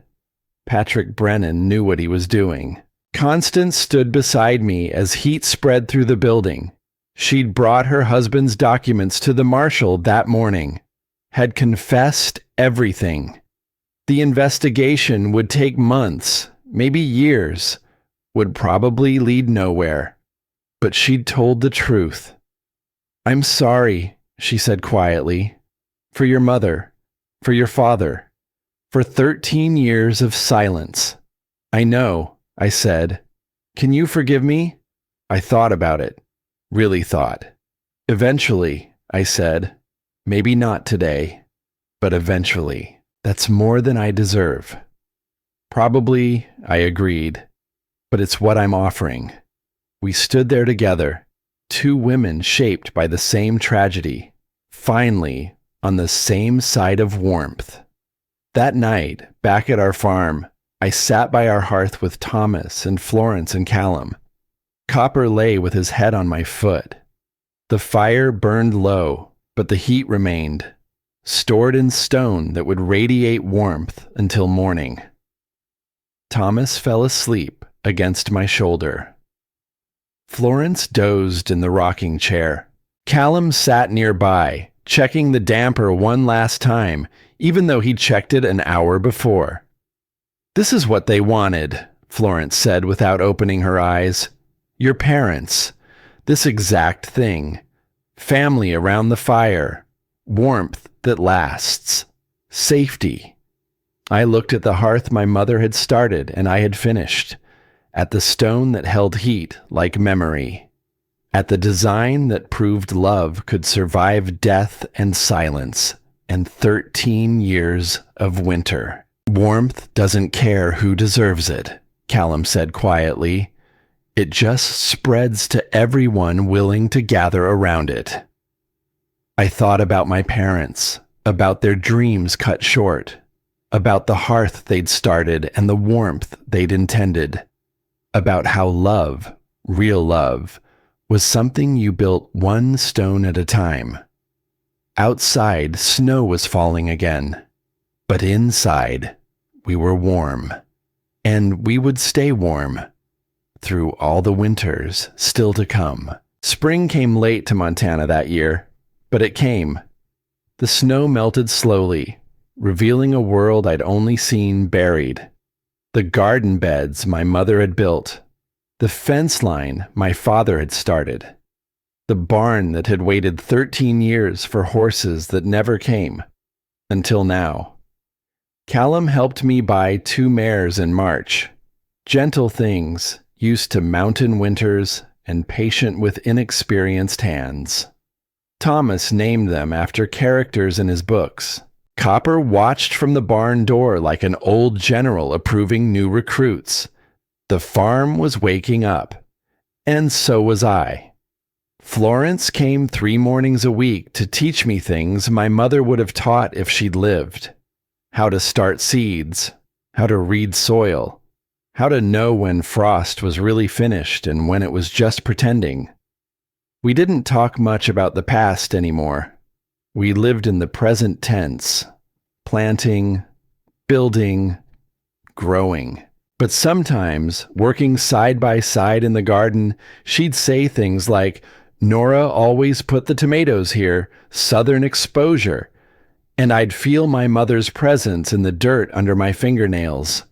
Patrick Brennan knew what he was doing. Constance stood beside me as heat spread through the building. She'd brought her husband's documents to the marshal that morning, had confessed everything. The investigation would take months, maybe years, would probably lead nowhere. But she'd told the truth. "I'm sorry," she said quietly, "for your mother, for your father, for 13 years of silence." "I know," I said. "Can you forgive me?" I thought about it, really thought. "Eventually," I said. "Maybe not today, but eventually. That's more than I deserve." "Probably," I agreed, "but it's what I'm offering." We stood there together, two women shaped by the same tragedy, finally on the same side of warmth. That night, back at our farm, I sat by our hearth with Thomas and Florence and Callum. Copper lay with his head on my foot. The fire burned low, but the heat remained, stored in stone that would radiate warmth until morning. Thomas fell asleep against my shoulder. Florence dozed in the rocking chair. Callum sat nearby, checking the damper one last time, even though he'd checked it an hour before. "This is what they wanted," Florence said without opening her eyes. "Your parents. This exact thing. Family around the fire. Warmth that lasts. Safety." I looked at the hearth my mother had started and I had finished, at the stone that held heat like memory, at the design that proved love could survive death and silence, and 13 years of winter. "Warmth doesn't care who deserves it," Callum said quietly. "It just spreads to everyone willing to gather around it." I thought about my parents, about their dreams cut short, about the hearth they'd started and the warmth they'd intended, about how love, real love, was something you built one stone at a time. Outside, snow was falling again, but inside, we were warm, and we would stay warm through all the winters still to come. Spring came late to Montana that year, but it came. The snow melted slowly, revealing a world I'd only seen buried. The garden beds my mother had built, the fence line my father had started, the barn that had waited 13 years for horses that never came, until now. Callum helped me buy 2 mares in March, gentle things used to mountain winters and patient with inexperienced hands. Thomas named them after characters in his books. Copper watched from the barn door like an old general approving new recruits. The farm was waking up, and so was I. Florence came 3 mornings a week to teach me things my mother would have taught if she'd lived. How to start seeds, how to read soil, how to know when frost was really finished and when it was just pretending. We didn't talk much about the past anymore. We lived in the present tense, planting, building, growing. But sometimes, working side by side in the garden, she'd say things like, "Nora always put the tomatoes here, southern exposure," and I'd feel my mother's presence in the dirt under my fingernails.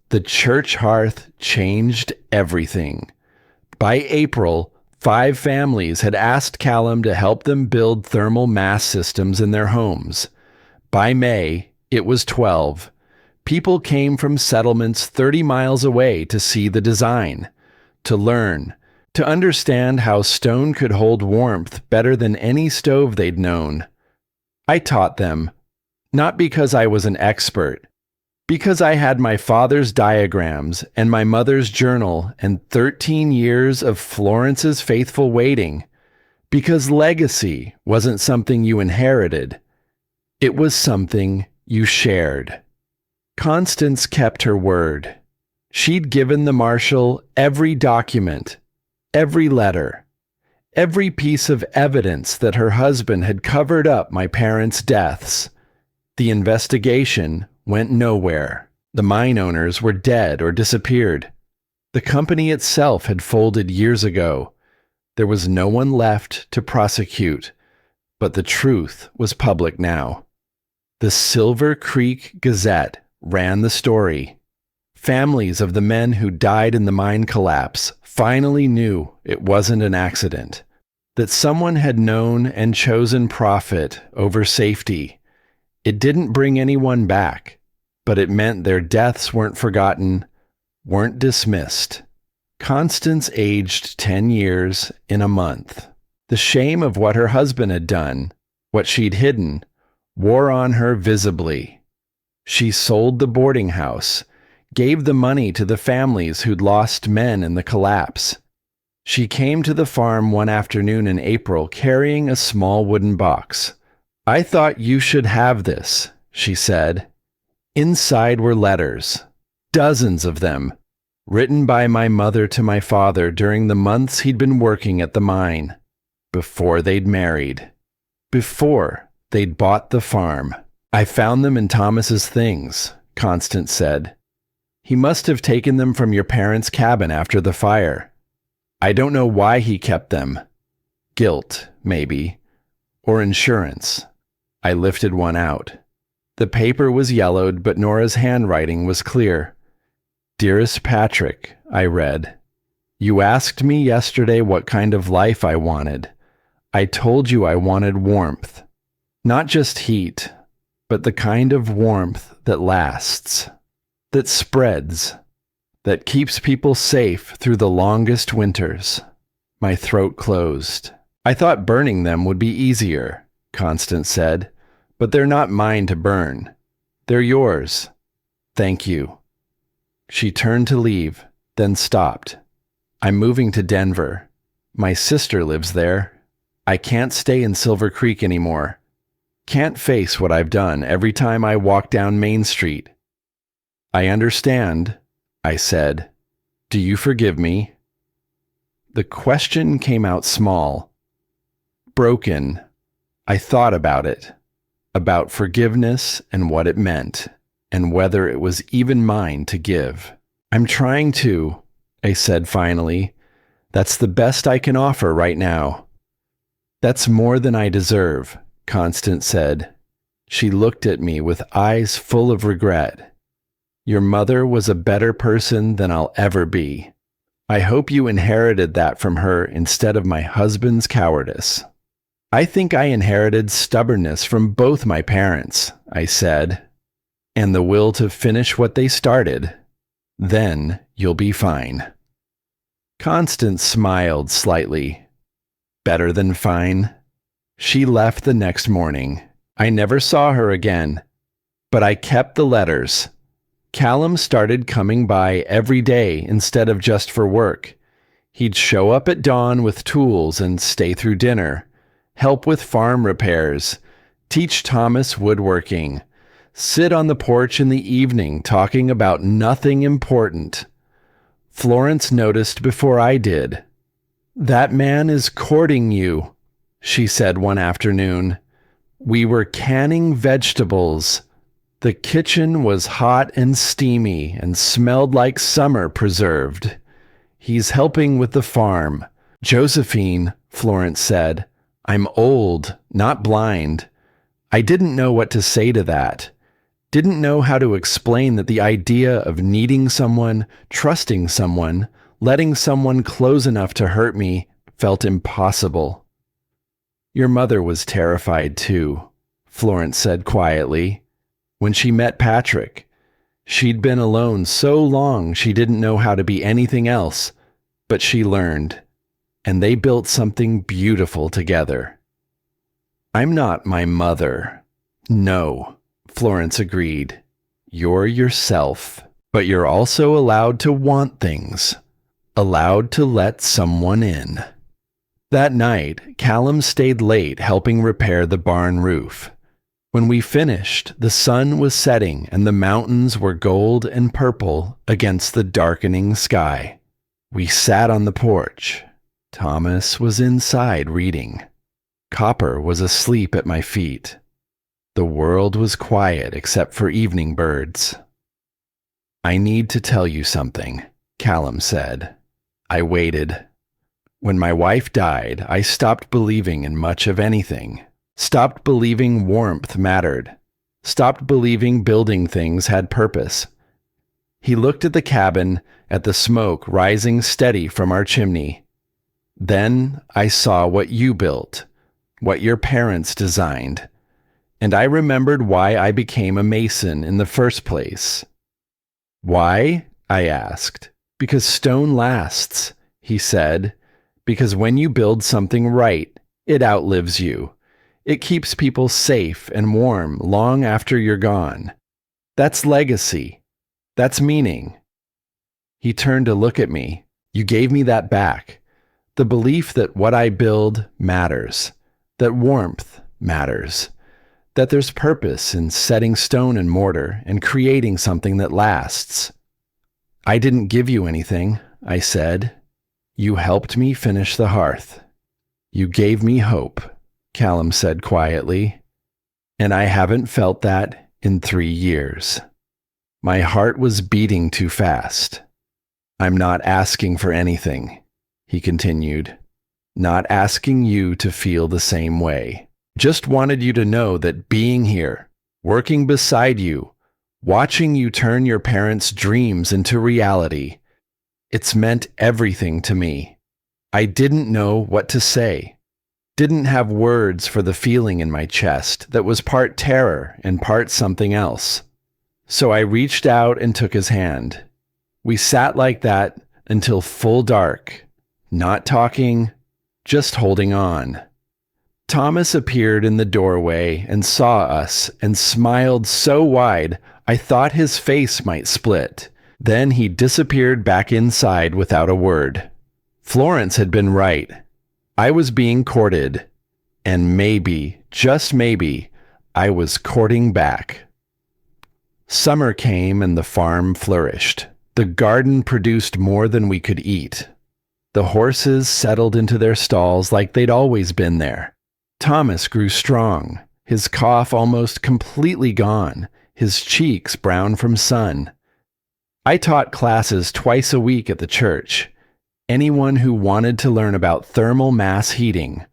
The church hearth changed everything. By April, 5 families had asked Callum to help them build thermal mass systems in their homes. By May, it was 12. People came from settlements 30 miles away to see the design, to learn, to understand how stone could hold warmth better than any stove they'd known. I taught them, not because I was an expert, because I had my father's diagrams and my mother's journal and 13 years of Florence's faithful waiting, because legacy wasn't something you inherited. It was something you shared. Constance kept her word. She'd given the marshal every document, every letter, every piece of evidence that her husband had covered up my parents' deaths. The investigation went nowhere. The mine owners were dead or disappeared. The company itself had folded years ago. There was no one left to prosecute, but the truth was public now. The Silver Creek Gazette ran the story. Families of the men who died in the mine collapse finally knew it wasn't an accident, that someone had known and chosen profit over safety. It didn't bring anyone back, but it meant their deaths weren't forgotten, weren't dismissed. Constance aged 10 years in a month. The shame of what her husband had done, what she'd hidden, wore on her visibly. She sold the boarding house, gave the money to the families who'd lost men in the collapse. She came to the farm one afternoon in April carrying a small wooden box. "I thought you should have this," she said. Inside were letters. Dozens of them, written by my mother to my father during the months he'd been working at the mine, before they'd married, before they'd bought the farm. I found them in Thomas's things, Constance said. He must have taken them from your parents' cabin after the fire. I don't know why he kept them. Guilt, maybe. Or insurance. I lifted one out. The paper was yellowed, but Nora's handwriting was clear. Dearest Patrick, I read. You asked me yesterday what kind of life I wanted. I told you I wanted warmth. Not just heat, but the kind of warmth that lasts, that spreads, that keeps people safe through the longest winters. My throat closed. I thought burning them would be easier, Constance said, but they're not mine to burn. They're yours. Thank you. She turned to leave, then stopped. I'm moving to Denver. My sister lives there. I can't stay in Silver Creek anymore. Can't face what I've done every time I walk down Main Street. I understand, I said. Do you forgive me? The question came out small. Broken. I thought about it. About forgiveness and what it meant, and whether it was even mine to give. I'm trying to, I said finally. That's the best I can offer right now. That's more than I deserve, Constance said. She looked at me with eyes full of regret. Your mother was a better person than I'll ever be. I hope you inherited that from her instead of my husband's cowardice. I think I inherited stubbornness from both my parents, I said, and the will to finish what they started. Then you'll be fine. Constance smiled slightly. Better than fine. She left the next morning. I never saw her again, but I kept the letters. Callum started coming by every day instead of just for work. He'd show up at dawn with tools and stay through dinner, help with farm repairs, teach Thomas woodworking, sit on the porch in the evening talking about nothing important. Florence noticed before I did. That man is courting you, she said one afternoon. We were canning vegetables. The kitchen was hot and steamy and smelled like summer preserved. He's helping with the farm. Josephine, Florence said, I'm old, not blind. I didn't know what to say to that. Didn't know how to explain that the idea of needing someone, trusting someone, letting someone close enough to hurt me felt impossible. Your mother was terrified too, Florence said quietly. When she met Patrick, she'd been alone so long she didn't know how to be anything else, but she learned. And they built something beautiful together. I'm not my mother. No, Florence agreed. You're yourself, but you're also allowed to want things, allowed to let someone in. That night, Callum stayed late helping repair the barn roof. When we finished, the sun was setting and the mountains were gold and purple against the darkening sky. We sat on the porch. Thomas was inside reading. Copper was asleep at my feet. The world was quiet except for evening birds. I need to tell you something, Callum said. I waited. When my wife died, I stopped believing in much of anything. Stopped believing warmth mattered. Stopped believing building things had purpose. He looked at the cabin, at the smoke rising steady from our chimney. Then I saw what you built, what your parents designed, and I remembered why I became a mason in the first place. Why? I asked. Because stone lasts, he said. Because when you build something right, it outlives you. It keeps people safe and warm long after you're gone. That's legacy. That's meaning. He turned to look at me. You gave me that back. The belief that what I build matters, that warmth matters, that there's purpose in setting stone and mortar and creating something that lasts. I didn't give you anything, I said. You helped me finish the hearth. You gave me hope, Callum said quietly. And I haven't felt that in 3 years. My heart was beating too fast. I'm not asking for anything, he continued. Not asking you to feel the same way. Just wanted you to know that being here, working beside you, watching you turn your parents' dreams into reality, it's meant everything to me. I didn't know what to say. Didn't have words for the feeling in my chest that was part terror and part something else. So I reached out and took his hand. We sat like that until full dark, not talking, just holding on. Thomas appeared in the doorway and saw us and smiled so wide I thought his face might split. Then he disappeared back inside without a word. Florence had been right. I was being courted, and maybe, just maybe, I was courting back. Summer came and the farm flourished. The garden produced more than we could eat. The horses settled into their stalls like they'd always been there. Thomas grew strong, his cough almost completely gone, his cheeks brown from sun. I taught classes twice a week at the church. Anyone who wanted to learn about thermal mass heating,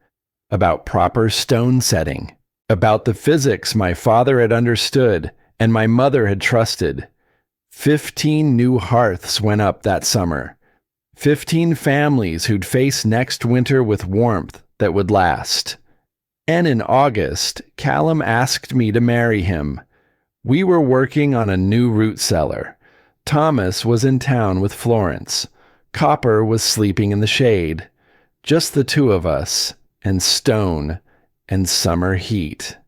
about proper stone setting, about the physics my father had understood and my mother had trusted. 15 new hearths went up that summer. 15 families who'd face next winter with warmth that would last. And in August, Callum asked me to marry him. We were working on a new root cellar. Thomas was in town with Florence. Copper was sleeping in the shade. Just the two of us, and stone, and summer heat.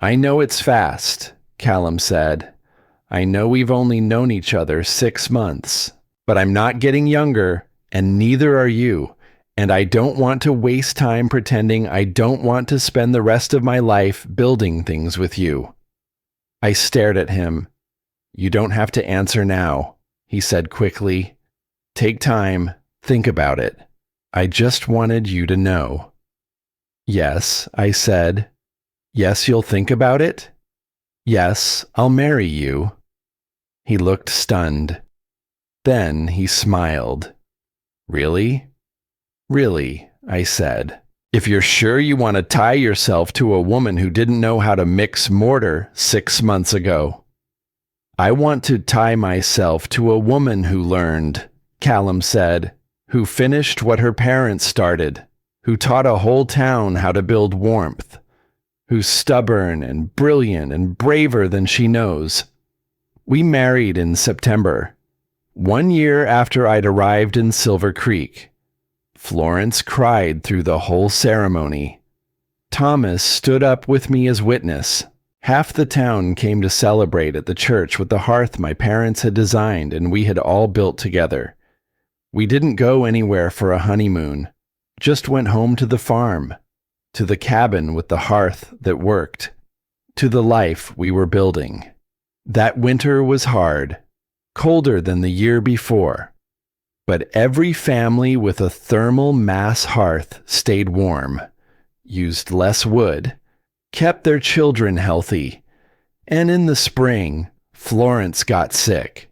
I know it's fast, Callum said. I know we've only known each other 6 months, but I'm not getting younger, and neither are you, and I don't want to waste time pretending I don't want to spend the rest of my life building things with you. I stared at him. You don't have to answer now, he said quickly. Take time, think about it. I just wanted you to know. Yes, I said. Yes, you'll think about it? Yes, I'll marry you. He looked stunned. Then he smiled. Really? Really, I said. If you're sure you want to tie yourself to a woman who didn't know how to mix mortar 6 months ago. I want to tie myself to a woman who learned, Callum said, who finished what her parents started, who taught a whole town how to build warmth, who's stubborn and brilliant and braver than she knows. We married in September, 1 year after I'd arrived in Silver Creek. Florence cried through the whole ceremony. Thomas stood up with me as witness. Half the town came to celebrate at the church with the hearth my parents had designed and we had all built together. We didn't go anywhere for a honeymoon, just went home to the farm, to the cabin with the hearth that worked, to the life we were building. That winter was hard, colder than the year before, but every family with a thermal mass hearth stayed warm, used less wood, kept their children healthy, and in the spring, Florence got sick.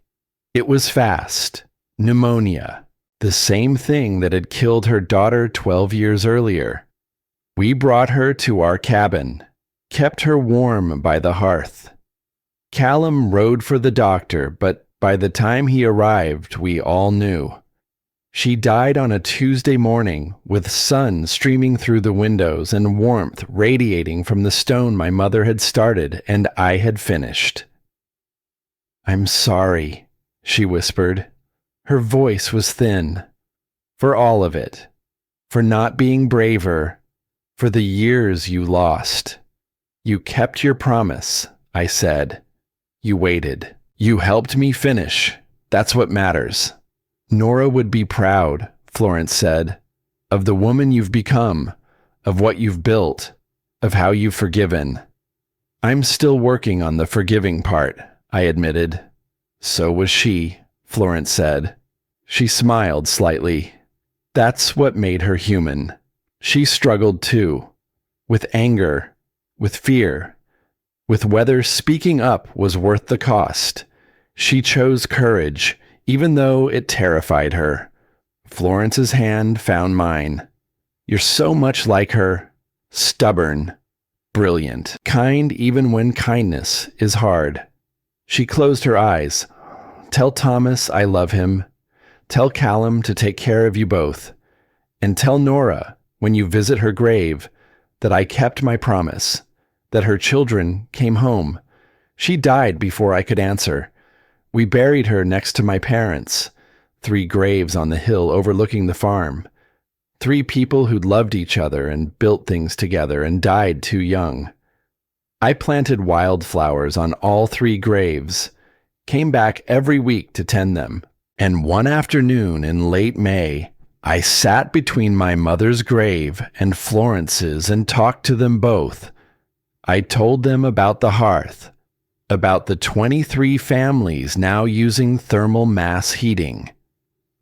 It was fast, pneumonia, the same thing that had killed her daughter 12 years earlier. We brought her to our cabin, kept her warm by the hearth. Callum rode for the doctor, but by the time he arrived, we all knew. She died on a Tuesday morning, with sun streaming through the windows and warmth radiating from the stone my mother had started and I had finished. I'm sorry, she whispered. Her voice was thin. For all of it. For not being braver. For the years you lost. You kept your promise, I said. You waited. You helped me finish. That's what matters. Nora would be proud, Florence said, of the woman you've become, of what you've built, of how you've forgiven. I'm still working on the forgiving part, I admitted. So was she, Florence said. She smiled slightly. That's what made her human. She struggled too. With anger, with fear, with whether speaking up was worth the cost. She chose courage, even though it terrified her. Florence's hand found mine. You're so much like her. Stubborn, brilliant, kind even when kindness is hard. She closed her eyes. Tell Thomas I love him. Tell Callum to take care of you both. And tell Nora, when you visit her grave, that I kept my promise, that her children came home. She died before I could answer. We buried her next to my parents, 3 graves on the hill overlooking the farm. 3 people who'd loved each other and built things together and died too young. I planted wildflowers on all 3 graves, came back every week to tend them, and one afternoon in late May, I sat between my mother's grave and Florence's and talked to them both. I told them about the hearth, about the 23 families now using thermal mass heating,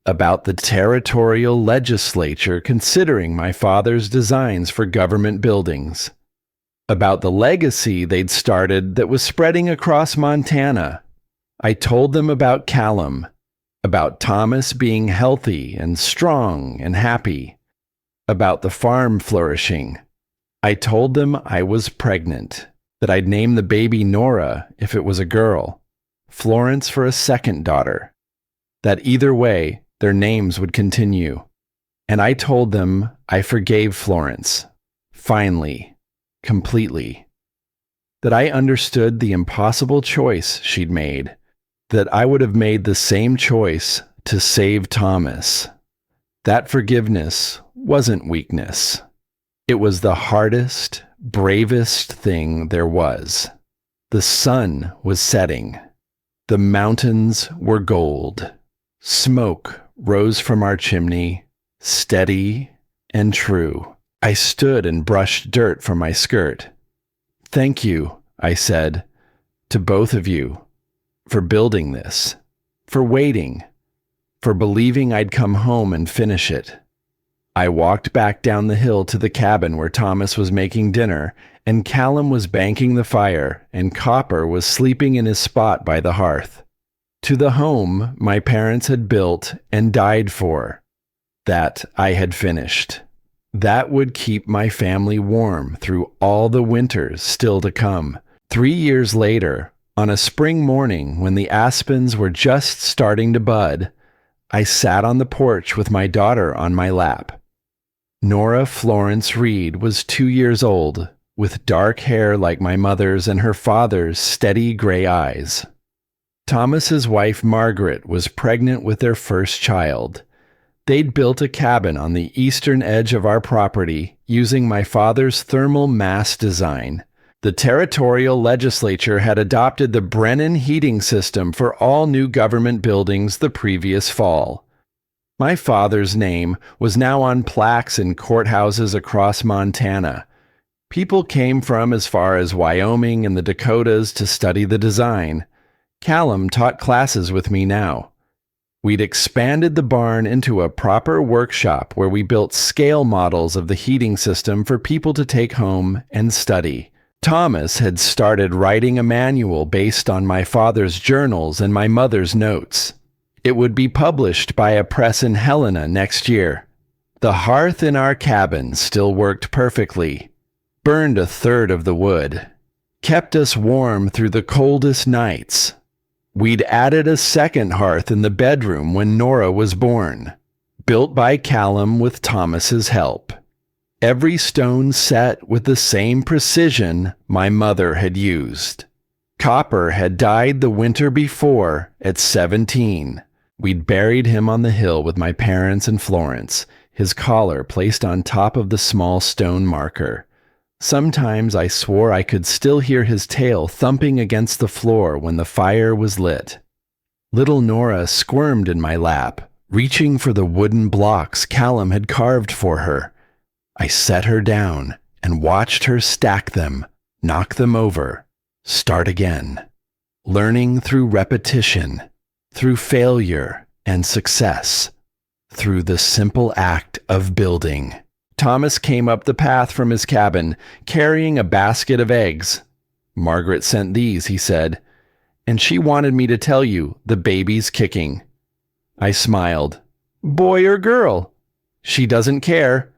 about the territorial legislature considering my father's designs for government buildings, about the legacy they'd started that was spreading across Montana. I told them about Callum, about Thomas being healthy and strong and happy, about the farm flourishing. I told them I was pregnant, that I'd name the baby Nora if it was a girl, Florence for a second daughter, that either way, their names would continue. And I told them I forgave Florence, finally, completely, that I understood the impossible choice she'd made, that I would have made the same choice to save Thomas. That forgiveness wasn't weakness. It was the hardest, bravest thing there was. The sun was setting. The mountains were gold. Smoke rose from our chimney, steady and true. I stood and brushed dirt from my skirt. Thank you, I said, to both of you, for building this, for waiting, for believing I'd come home and finish it. I walked back down the hill to the cabin where Thomas was making dinner, and Callum was banking the fire, and Copper was sleeping in his spot by the hearth. To the home my parents had built and died for. That I had finished. That would keep my family warm through all the winters still to come. 3 years later, on a spring morning when the aspens were just starting to bud, I sat on the porch with my daughter on my lap. Nora Florence Reed was 2 years old, with dark hair like my mother's and her father's steady gray eyes. Thomas's wife Margaret was pregnant with their first child. They'd built a cabin on the eastern edge of our property using my father's thermal mass design. The territorial legislature had adopted the Brennan heating system for all new government buildings the previous fall. My father's name was now on plaques in courthouses across Montana. People came from as far as Wyoming and the Dakotas to study the design. Callum taught classes with me now. We'd expanded the barn into a proper workshop where we built scale models of the heating system for people to take home and study. Thomas had started writing a manual based on my father's journals and my mother's notes. It would be published by a press in Helena next year. The hearth in our cabin still worked perfectly, burned a third of the wood, kept us warm through the coldest nights. We'd added a second hearth in the bedroom when Nora was born, built by Callum with Thomas's help. Every stone set with the same precision my mother had used. Copper had died the winter before at 17. We'd buried him on the hill with my parents and Florence, his collar placed on top of the small stone marker. Sometimes I swore I could still hear his tail thumping against the floor when the fire was lit. Little Nora squirmed in my lap, reaching for the wooden blocks Callum had carved for her. I set her down and watched her stack them, knock them over, start again. Learning through repetition, through failure and success, through the simple act of building. Thomas came up the path from his cabin, carrying a basket of eggs. "Margaret sent these," he said, "and she wanted me to tell you the baby's kicking." I smiled. "Boy or girl?" "She doesn't care,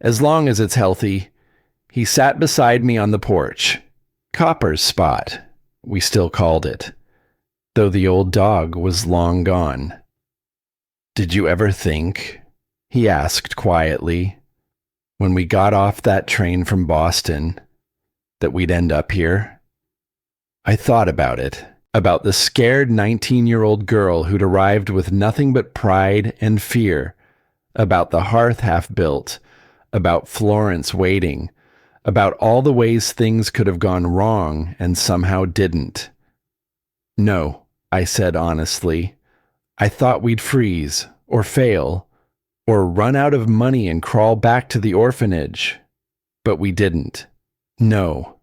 as long as it's healthy." He sat beside me on the porch. Copper's spot, we still called it, though the old dog was long gone. "Did you ever think," he asked quietly, "when we got off that train from Boston, that we'd end up here?" I thought about it, about the scared 19-year-old girl who'd arrived with nothing but pride and fear, about the hearth half built, about Florence waiting, about all the ways things could have gone wrong and somehow didn't. "No," I said honestly. "I thought we'd freeze, or fail, or run out of money and crawl back to the orphanage. But we didn't. No,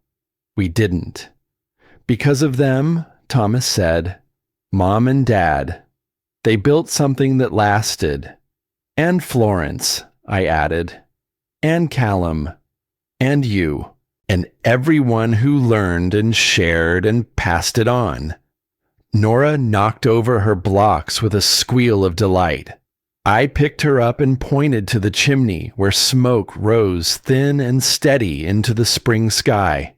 we didn't. Because of them," Thomas said, "Mom and Dad, they built something that lasted. And Florence," I added, "and Callum, and you, and everyone who learned and shared and passed it on." Nora knocked over her blocks with a squeal of delight. I picked her up and pointed to the chimney where smoke rose thin and steady into the spring sky.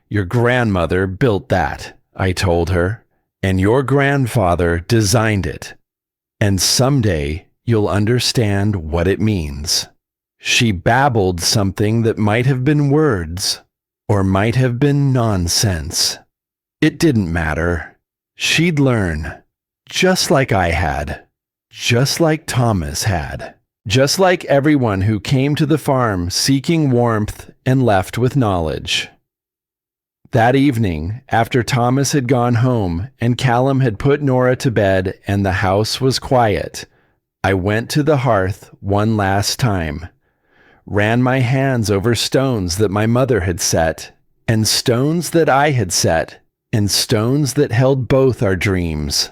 "Your grandmother built that," I told her, "and your grandfather designed it. And someday you'll understand what it means." She babbled something that might have been words, or might have been nonsense. It didn't matter. She'd learn, just like I had, just like Thomas had, just like everyone who came to the farm seeking warmth and left with knowledge. That evening, after Thomas had gone home and Callum had put Nora to bed and the house was quiet, I went to the hearth one last time, ran my hands over stones that my mother had set, and stones that I had set, and stones that held both our dreams.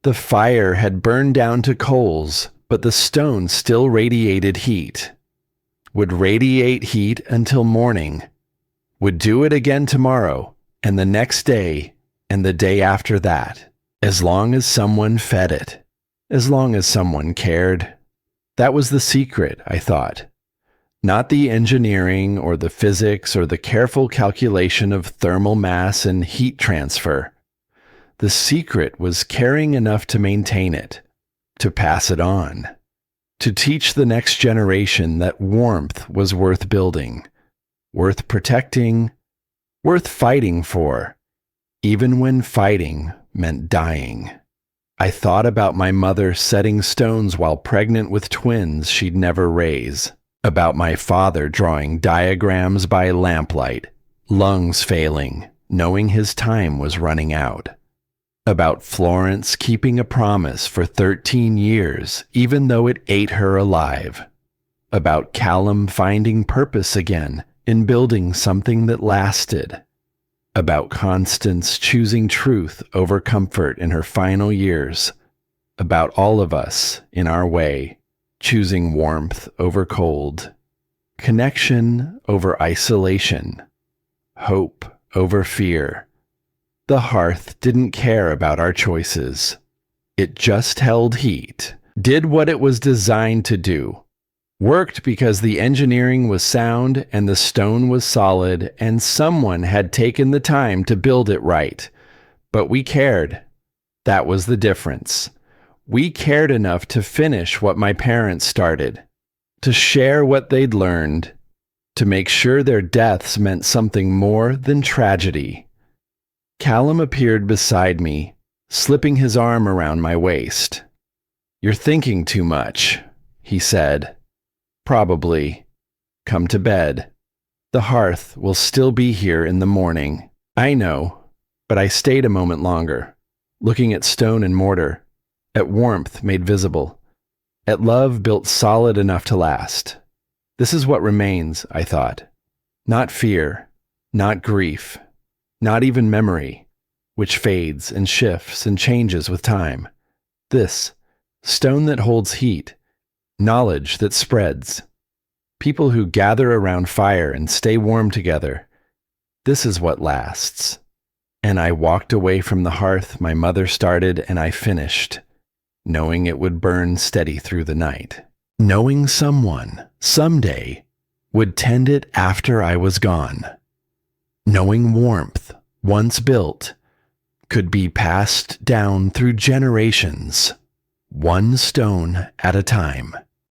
The fire had burned down to coals, but the stone still radiated heat. Would radiate heat until morning. Would do it again tomorrow, and the next day, and the day after that, as long as someone fed it, as long as someone cared. That was the secret, I thought. Not the engineering or the physics or the careful calculation of thermal mass and heat transfer. The secret was caring enough to maintain it, to pass it on, to teach the next generation that warmth was worth building, worth protecting, worth fighting for, even when fighting meant dying. I thought about my mother setting stones while pregnant with twins she'd never raise, about my father drawing diagrams by lamplight, lungs failing, knowing his time was running out, about Florence keeping a promise for 13 years even though it ate her alive, about Callum finding purpose again in building something that lasted, about Constance choosing truth over comfort in her final years, about all of us, in our way, choosing warmth over cold, connection over isolation, hope over fear. The hearth didn't care about our choices. It just held heat, did what it was designed to do, worked because the engineering was sound and the stone was solid and someone had taken the time to build it right. But we cared. That was the difference. We cared enough to finish what my parents started, to share what they'd learned, to make sure their deaths meant something more than tragedy. Callum appeared beside me, slipping his arm around my waist. "You're thinking too much," he said. "Probably. Come to bed. The hearth will still be here in the morning." I know, but I stayed a moment longer, looking at stone and mortar, at warmth made visible, at love built solid enough to last. This is what remains, I thought. Not fear, not grief, not even memory, which fades and shifts and changes with time. This, stone that holds heat, knowledge that spreads, people who gather around fire and stay warm together. This is what lasts. And I walked away from the hearth my mother started and I finished, knowing it would burn steady through the night. Knowing someone, someday, would tend it after I was gone. Knowing warmth, once built, could be passed down through generations, one stone at a time.